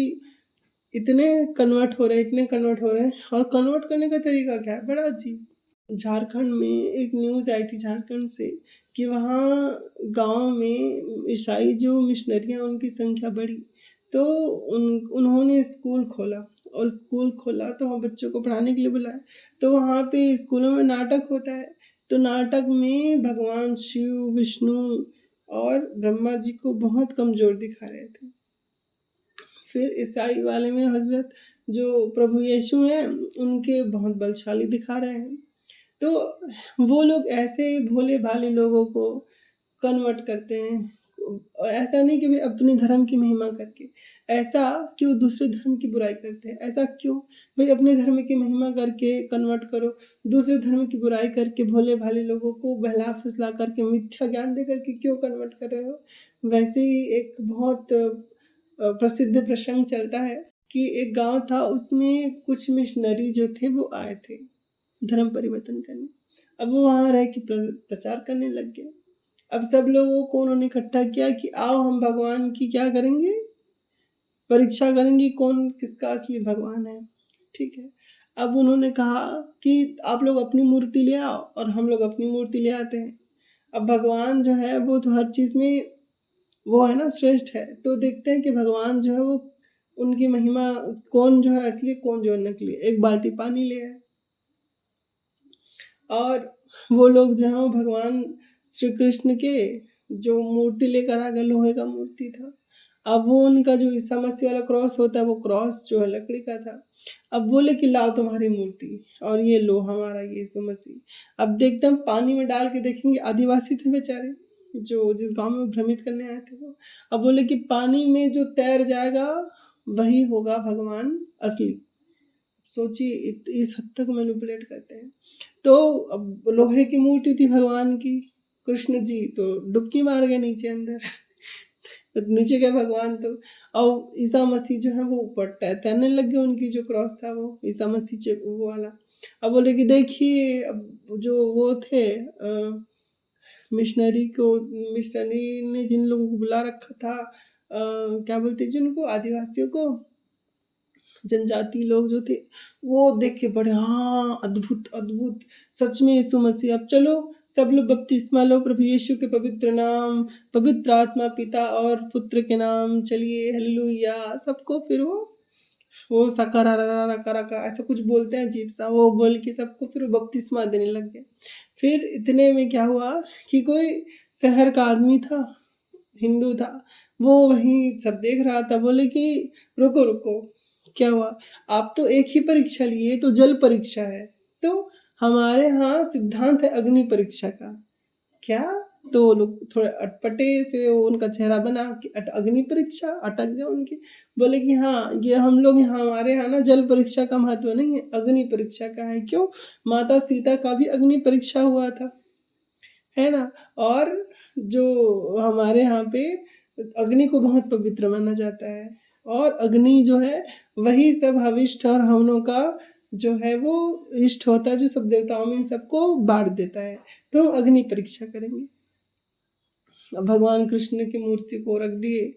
इतने कन्वर्ट हो रहे हैं, इतने कन्वर्ट हो रहे हैं। और कन्वर्ट करने का तरीका क्या है, बड़ा अजीब। झारखंड में एक न्यूज़ आई थी झारखंड से कि वहाँ गांव में ईसाई जो मिशनरियाँ उनकी संख्या बढ़ी, तो उन्होंने स्कूल खोला, और स्कूल खोला तो वहाँ बच्चों को पढ़ाने के लिए बुलाया। तो वहाँ पे स्कूलों में नाटक होता है, तो नाटक में भगवान शिव विष्णु और ब्रह्मा जी को बहुत कमज़ोर दिखा रहे थे। फिर ईसाई वाले में हजरत जो प्रभु यीशु हैं उनके बहुत बलशाली दिखा रहे हैं। तो वो लोग ऐसे भोले भाले लोगों को कन्वर्ट करते हैं, और ऐसा नहीं कि भाई अपने धर्म की महिमा करके, ऐसा कि वो दूसरे धर्म की बुराई करते हैं। ऐसा क्यों भाई, अपने धर्म की महिमा करके कन्वर्ट करो, दूसरे धर्म की बुराई करके भोले भाले लोगों को बहला फुसला करके मिथ्या ज्ञान दे करके क्यों कन्वर्ट कर रहे हो। वैसे ही एक बहुत प्रसिद्ध प्रसंग चलता है कि एक गांव था, उसमें कुछ मिशनरी जो थे वो आए थे धर्म परिवर्तन करने। अब वो वहाँ रह के प्रचार करने लग गए। अब सब लोगों को उन्होंने इकट्ठा किया कि आओ हम भगवान की क्या करेंगे, परीक्षा करेंगे, कौन किसका असली भगवान है। ठीक है। अब उन्होंने कहा कि आप लोग अपनी मूर्ति ले आओ और हम लोग अपनी मूर्ति ले आते हैं। अब भगवान जो है वो तो हर चीज़ में वो है ना श्रेष्ठ है, तो देखते हैं कि भगवान जो है वो उनकी महिमा, कौन जो है असली कौन जो है नकली। एक बाल्टी पानी ले आए, और वो लोग जो है वो भगवान श्री कृष्ण के जो मूर्ति लेकर आ गए, लोहे का मूर्ति था। अब वो उनका जो ईसा मसीह वाला क्रॉस होता है, वो क्रॉस जो है लकड़ी का था। अब बोले कि लाओ तुम्हारी मूर्ति, और ये लो हमारा यीशु मसीह। अब देखते हम पानी में डाल के देखेंगे, आदिवासी थे बेचारे जो जिस गांव में भ्रमित करने आए थे वो। अब बोले कि पानी में जो तैर जाएगा वही होगा भगवान असली। सोचिए इस हद तक मैनिपुलेट करते हैं। तो अब लोहे की मूर्ति थी भगवान की, कृष्ण जी तो डुबकी मार गए नीचे अंदर। तो नीचे गए भगवान तो, और ईसा मसीह जो है वो ऊपर तैरने लग गए। उनकी जो क्रॉस था वो ईसा मसीह वो वाला। अब बोले कि देखिए, अब जो वो थे मिशनरी ने जिन लोगों को बुला रखा था, क्या बोलते हैं जिनको, आदिवासियों को, जनजाति लोग जो थे, वो देख के बड़े, हाँ अद्भुत अद्भुत, सच में यीशु मसीह। अब चलो सब लोग बपतिस्मा लो प्रभु यीशु के पवित्र नाम, पवित्र आत्मा पिता और पुत्र के नाम, चलिए हालेलुया सबको। फिर वो सकारा ऐसा कुछ बोलते हैं अजीब सा, वो बोल के सबको फिर बपतिस्मा देने लग गए। फिर इतने में क्या हुआ कि कोई शहर का आदमी था, हिंदू था, वो वहीं सब देख रहा था, बोले कि रुको रुको, क्या हुआ, आप तो एक ही परीक्षा लिए, तो जल परीक्षा है, तो हमारे यहाँ सिद्धांत है अग्नि परीक्षा का। क्या? तो लोग थोड़े अटपटे से उनका चेहरा बना कि अग्नि परीक्षा, अटक गए उनके, बोले कि हाँ ये हम लोग यहाँ, हमारे यहाँ ना जल परीक्षा का महत्व नहीं है, अग्नि परीक्षा का है। क्यों? माता सीता का भी अग्नि परीक्षा हुआ था, है ना। और जो हमारे यहाँ पे अग्नि को बहुत पवित्र माना जाता है, और अग्नि जो है वही सब हविष्ठ और हवनों का जो है वो इष्ट होता है, जो सब देवताओं में सबको बांट देता है। तो हम अग्नि परीक्षा करेंगे। अब भगवान कृष्ण की मूर्ति को रख दिए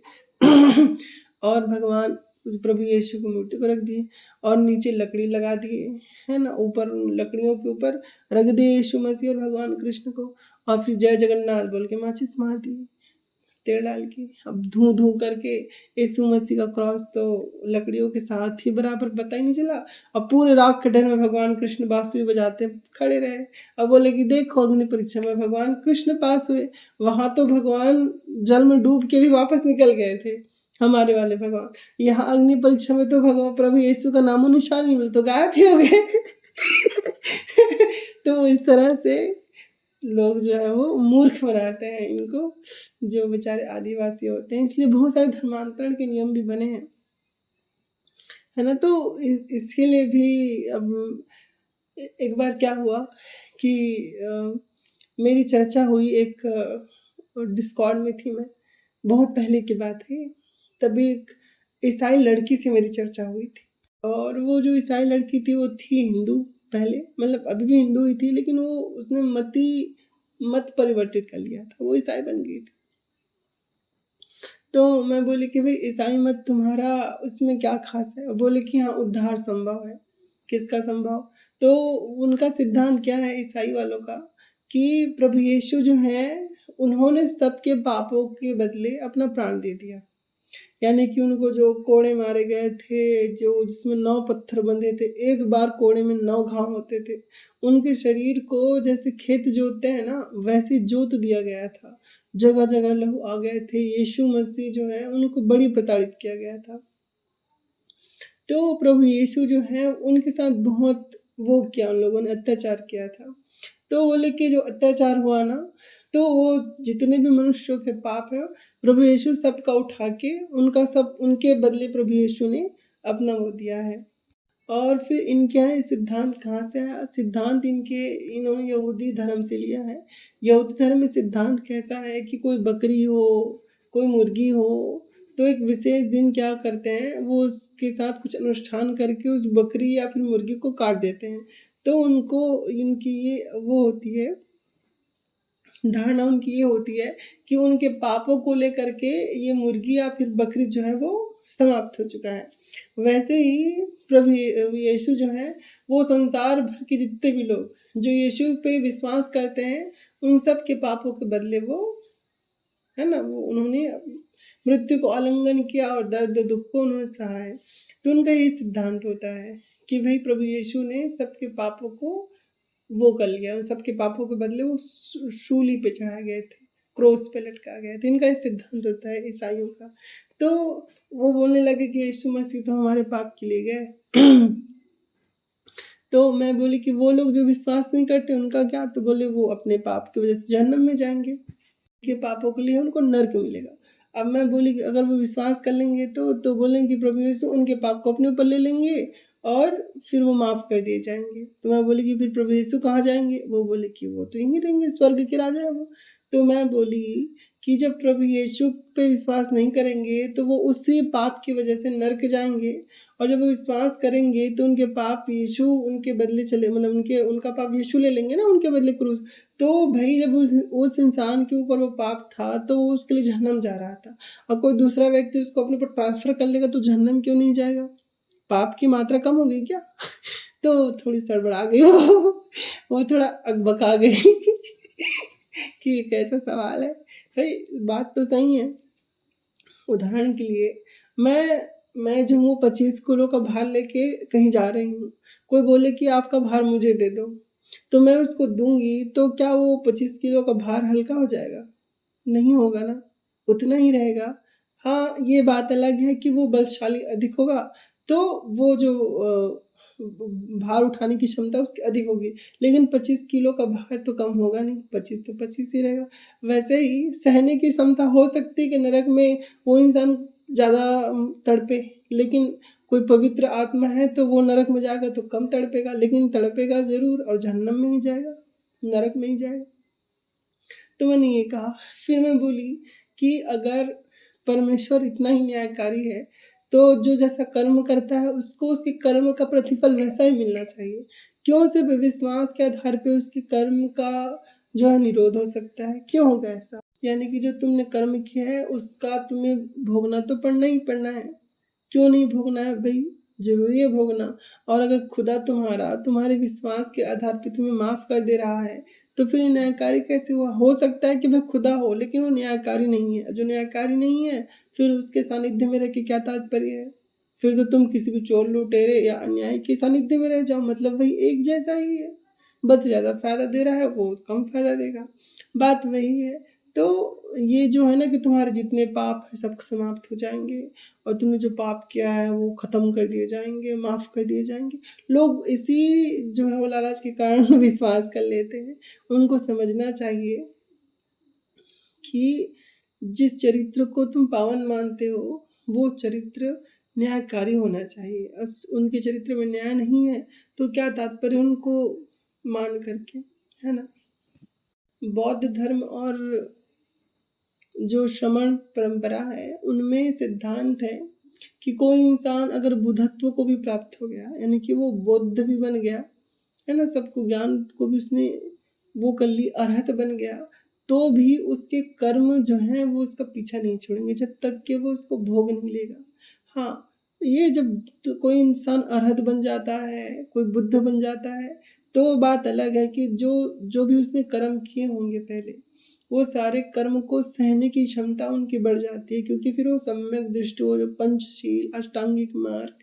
और भगवान प्रभु यीशु की मूर्ति को रख दिए, और नीचे लकड़ी लगा दिए, है ना, ऊपर लकड़ियों के ऊपर रख दिए यीशु मसीह और भगवान कृष्ण को, और फिर जय जगन्नाथ बोल के माचिस मार दिए तेल डाल के। अब धू धू करके यीशु मसीह का क्रॉस तो लकड़ियों के साथ ही बराबर पता ही नहीं चला। अब पूरे रात के डर में भगवान कृष्ण बांसुरी बजाते खड़े रहे। अब बोले कि देखो अग्नि परीक्षा में भगवान कृष्ण पास हुए, वहां तो भगवान जल में डूब के भी वापस निकल गए थे हमारे वाले भगवान, यहाँ अग्नि परीक्षा में तो भगवान प्रभु यीशु का नामो निशान नहीं मिला, तो गायब ही हो गए तो इस तरह से लोग जो है वो मूर्ख बनाते हैं इनको, जो बेचारे आदिवासी होते हैं। इसलिए बहुत सारे धर्मांतरण के नियम भी बने हैं, है ना। तो इसके लिए भी अब एक बार क्या हुआ कि मेरी चर्चा हुई, एक डिस्कॉर्ड में थी मैं, बहुत पहले की बात है, तभी एक ईसाई लड़की से मेरी चर्चा हुई थी, और वो जो ईसाई लड़की थी वो थी हिंदू पहले, मतलब अभी भी हिंदू ही थी, लेकिन वो उसने मत परिवर्तित कर लिया था, वो ईसाई बन गई थी। तो मैं बोली कि भाई ईसाई मत तुम्हारा उसमें क्या खास है? बोले कि हाँ उद्धार संभव है। किसका संभव? तो उनका सिद्धांत क्या है ईसाई वालों का, कि प्रभु यीशु जो है उन्होंने सबके पापों के बदले अपना प्राण दे दिया, यानी कि उनको जो कोड़े मारे गए थे, जो जिसमें 9 पत्थर बंधे थे, एक बार कोड़े में 9 घाव होते थे, उनके शरीर को जैसे खेत जोतते हैं ना, वैसे जोत दिया गया था, जगह जगह लहू आ गए थे। यीशु मसीह जो है उनको बड़ी प्रताड़ित किया गया था। तो प्रभु यीशु जो है उनके साथ बहुत वो किया, उन लोगों ने अत्याचार किया था। तो बोले कि जो अत्याचार हुआ ना, तो वो जितने भी मनुष्यों के पाप है प्रभु यीशु सबका उठा के उनका सब उनके बदले प्रभु यीशु ने अपना वो दिया है। और फिर इनके यहाँ सिद्धांत कहाँ से आया? सिद्धांत इन्होंने यहूदी धर्म से लिया है। यहूदी धर्म में सिद्धांत कैसा है कि कोई बकरी हो, कोई मुर्गी हो, तो एक विशेष दिन क्या करते हैं, वो उसके साथ कुछ अनुष्ठान करके उस बकरी या फिर मुर्गी को काट देते हैं। तो उनको इनकी ये वो होती है, धारणा उनकी ये होती है कि उनके पापों को लेकर के ये मुर्गी या फिर बकरी जो है वो समाप्त हो चुका है। वैसे ही प्रभु यीशु जो है वो संसार भर के जितने भी लोग जो यीशु पे विश्वास करते हैं, उन सब के पापों के बदले वो, है ना, वो उन्होंने मृत्यु को आलिंगन किया और दर्द दुख को उन्होंने सहा है। तो उनका ये सिद्धांत होता है कि भाई प्रभु यीशु ने सबके पापों को वो कर लिया, उन सबके पापों के बदले वो शूली पे चढ़ाए गए थे, क्रॉस पे लटका गए थे। इनका ये सिद्धांत होता है ईसाइयों का। तो वो बोलने लगे कि यीशु मसीह तो हमारे पाप के लिए गए तो मैं बोली कि वो लोग जो विश्वास नहीं करते उनका क्या? तो बोले वो अपने पाप की वजह से जहन्नम में जाएंगे, के पापों के लिए उनको नर्क मिलेगा। अब मैं बोली कि अगर वो विश्वास कर लेंगे तो बोलेंगे प्रभु यीशु उनके पाप को अपने ऊपर ले लेंगे और फिर वो माफ़ कर दिए जाएंगे। तो मैं बोली कि फिर प्रभु यीशु कहाँ जाएंगे? वो बोले कि वो तो यहीं रहेंगे, स्वर्ग के राजा है वो। तो मैं बोली कि जब प्रभु यीशु पे विश्वास नहीं करेंगे तो वो उसी पाप की वजह से नर्क जाएंगे, और जब वो विश्वास करेंगे तो उनके पाप यीशु उनके बदले चले, मतलब उनका पाप यीशु ले लेंगे ना उनके बदले क्रूस। तो भई जब उस इंसान के ऊपर वो पाप था, तो वो उसके लिए जहन्नम जा रहा था और कोई दूसरा व्यक्ति उसको अपने ऊपर ट्रांसफ़र कर लेगा, तो जहन्नम क्यों नहीं जाएगा? पाप की मात्रा कम हो गई क्या? तो थोड़ी सड़बड़ा गई वो थोड़ा अकबका गई कि ये कैसा सवाल है? भई बात तो सही है। उदाहरण के लिए मैं जो हूँ 25 किलो का भार लेके कहीं जा रही हूँ, कोई बोले कि आपका भार मुझे दे दो, तो मैं उसको दूँगी, तो क्या वो 25 किलो का भार हल्का हो जाएगा? नहीं होगा ना, उतना ही रहेगा। हाँ, ये बात अलग है कि वो बलशाली अधिक होगा, तो वो जो भार उठाने की क्षमता उसकी अधिक होगी, लेकिन 25 किलो का भार तो कम होगा नहीं, 25 तो 25 ही रहेगा। वैसे ही सहने की क्षमता हो सकती है कि नरक में वो इंसान ज़्यादा तड़पे, लेकिन कोई पवित्र आत्मा है तो वो नरक में जाएगा तो कम तड़पेगा, लेकिन तड़पेगा ज़रूर और जहन्नम में ही जाएगा, नरक में ही जाएगा। तो मैंने ये कहा, फिर मैं बोली कि अगर परमेश्वर इतना ही न्यायकारी है, तो जो जैसा कर्म करता है उसको उसके कर्म का प्रतिफल वैसा ही मिलना चाहिए। क्यों सिर्फ़ विश्वास के आधार पे उसके कर्म का जो है निरोध हो सकता है? क्यों होगा ऐसा? यानी कि जो तुमने कर्म किया है उसका तुम्हें भोगना तो पड़ना ही पड़ना है। क्यों नहीं भोगना है भई? ज़रूरी है भोगना। और अगर खुदा तुम्हारे विश्वास के आधार पे तुम्हें माफ़ कर दे रहा है, तो फिर न्यायकारी कैसे हुआ? हो सकता है कि भाई खुदा हो, लेकिन वो न्यायकारी नहीं है। जो न्यायकारी नहीं है, फिर उसके सानिध्य में रह के क्या तात्पर्य है? फिर तो तुम किसी भी चोर लुटेरे या अन्यायी के सानिध्य में रह जाओ, मतलब वही एक जैसा ही है। बस ज़्यादा फ़ायदा दे रहा है, वो कम फ़ायदा देगा। बात वही है। तो ये जो है ना कि तुम्हारे जितने पाप हैं सब समाप्त हो जाएँगे और तुमने जो पाप किया है वो ख़त्म कर दिए जाएँगे, माफ़ कर दिए जाएँगे। लोग इसी जो है वो लालच के कारण विश्वास कर लेते हैं। उनको समझना चाहिए कि जिस चरित्र को तुम पावन मानते हो, वो चरित्र न्यायकारी होना चाहिए। उनके चरित्र में न्याय नहीं है, तो क्या तात्पर्य उनको मान करके, है ना? बौद्ध धर्म और जो श्रमण परंपरा है, उनमें सिद्धांत है कि कोई इंसान अगर बुद्धत्व को भी प्राप्त हो गया, यानी कि वो बौद्ध भी बन गया, है ना? सबको ज्ञान को भी उसने वो कर ली, अरहत बन गया, तो भी उसके कर्म जो हैं वो उसका पीछा नहीं छोड़ेंगे जब तक कि वो उसको भोग नहीं लेगा। हाँ, ये जब तो कोई इंसान अरहत बन जाता है, कोई बुद्ध बन जाता है, तो बात अलग है कि जो भी उसने कर्म किए होंगे पहले, वो सारे कर्म को सहने की क्षमता उनकी बढ़ जाती है, क्योंकि फिर वो सम्यक दृष्टि, वो जो पंचशील, अष्टांगिक मार्ग,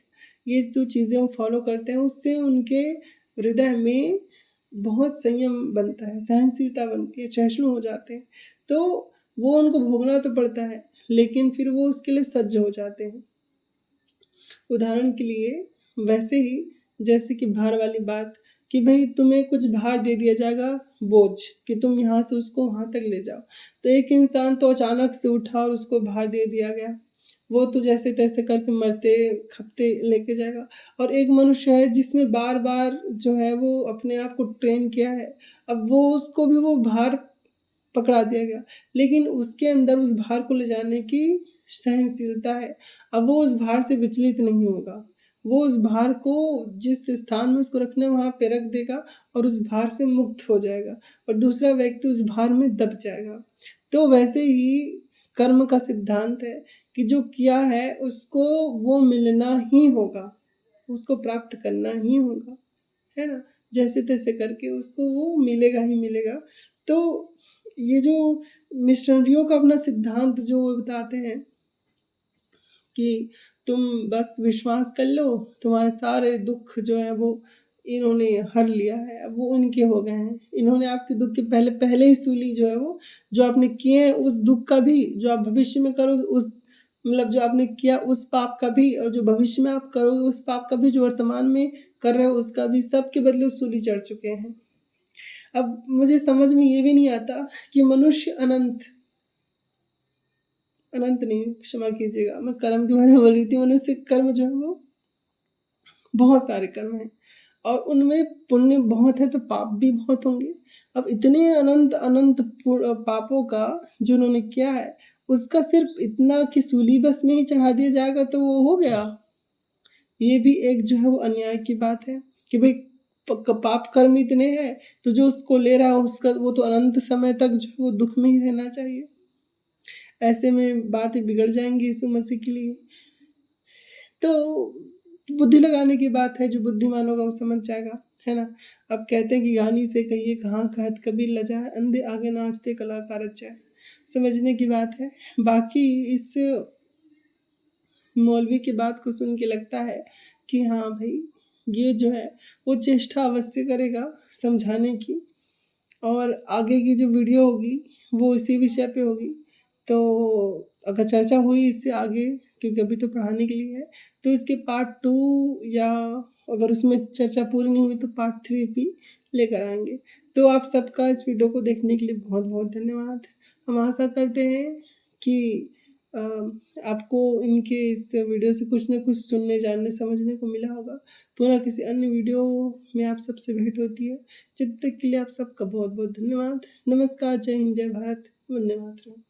ये जो चीज़ें वो फॉलो करते हैं, उससे उनके हृदय में बहुत संयम बनता है, सहनशीलता बनती है, सहिष्णु हो जाते हैं। तो वो उनको भोगना तो पड़ता है, लेकिन फिर वो उसके लिए सज्ज हो जाते हैं। उदाहरण के लिए वैसे ही जैसे कि भार वाली बात कि भई तुम्हें कुछ भार दे दिया जाएगा, बोझ, कि तुम यहाँ से उसको वहाँ तक ले जाओ। तो एक इंसान तो अचानक से उठा और उसको भार दे दिया गया। वो तो जैसे-तैसे करके मरते-खपते लेके जाएगा और एक मनुष्य है जिसने बार-बार जो है वो अपने आप को ट्रेन किया है। अब वो उसको भी वो भार पकड़ा दिया गया, लेकिन उसके अंदर उस भार को ले जाने की सहनशीलता है। अब वो उस भार से विचलित नहीं होगा। वो उस भार को जिस स्थान में उसको रखना है वहाँ पे रख देगा और उस भार से मुक्त हो जाएगा और दूसरा व्यक्ति उस भार में दब जाएगा। तो वैसे ही कर्म का सिद्धांत है कि जो किया है उसको वो मिलना ही होगा, उसको प्राप्त करना ही होगा, है ना? जैसे-तैसे करके उसको वो मिलेगा ही मिलेगा। तो ये जो मिशनरियों का अपना सिद्धांत जो वो बताते हैं कि तुम बस विश्वास कर लो, तुम्हारे सारे दुःख जो है वो इन्होंने हर लिया है, अब वो उनके हो गए हैं। इन्होंने आपके दुःख के पहले ही सूली जो है वो, जो आपने किए हैं उस दुःख का भी, जो आप भविष्य में करोगे उस मतलब जो आपने किया उस पाप का भी और जो भविष्य में आप करोगे उस पाप का भी, जो वर्तमान में कर रहे हो उसका भी, सबके बदले सूली चढ़ चुके हैं। अब मुझे समझ में ये भी नहीं आता कि मनुष्य अनंत नहीं, क्षमा कीजिएगा, मैं कर्म के बारे में बोल रही थी। मनुष्य कर्म जो है वो बहुत सारे कर्म हैं और उनमें पुण्य बहुत है तो पाप भी बहुत होंगे। अब इतने अनंत पापों का जो उन्होंने किया है, उसका सिर्फ़ इतना कि सूली बस में ही चढ़ा दिया जाएगा तो वो हो गया। ये भी एक जो है वो अन्याय की बात है कि भई पाप कर्म इतने हैं तो जो उसको ले रहा है उसका वो तो अनंत समय तक जो वो दुःख में ही रहना चाहिए। ऐसे में बातें बिगड़ जाएँगी यीशु मसीह के लिए। तो बुद्धि लगाने की बात है, जो बुद्धिमान होगा वो समझ जाएगा, है ना? अब कहते हैं कि गानी से कहिए कहाँ कहत कबीर लजाए, अंधे आगे नाचते कलाकार अच्छाए। समझने की बात है। बाकी इस मौलवी की बात को सुन के लगता है कि हाँ भाई, ये जो है वो चेष्टा अवश्य करेगा समझाने की, और आगे की जो वीडियो होगी वो इसी विषय पे होगी। तो अगर चर्चा हुई इससे आगे, क्योंकि अभी तो पढ़ाने के लिए है, तो इसके पार्ट 2 या अगर उसमें चर्चा पूरी नहीं हुई तो पार्ट 3 भी लेकर आएँगे। तो आप सबका इस वीडियो को देखने के लिए बहुत-बहुत धन्यवाद। हम आशा करते हैं कि अ, आपको इनके इस वीडियो से कुछ न कुछ सुनने, जानने, समझने को मिला होगा। पुनः किसी अन्य वीडियो में आप सबसे भेंट होती है। जब तक के लिए आप सबका बहुत-बहुत धन्यवाद। नमस्कार, जय हिंद, जय भारत, वंदे मातरम।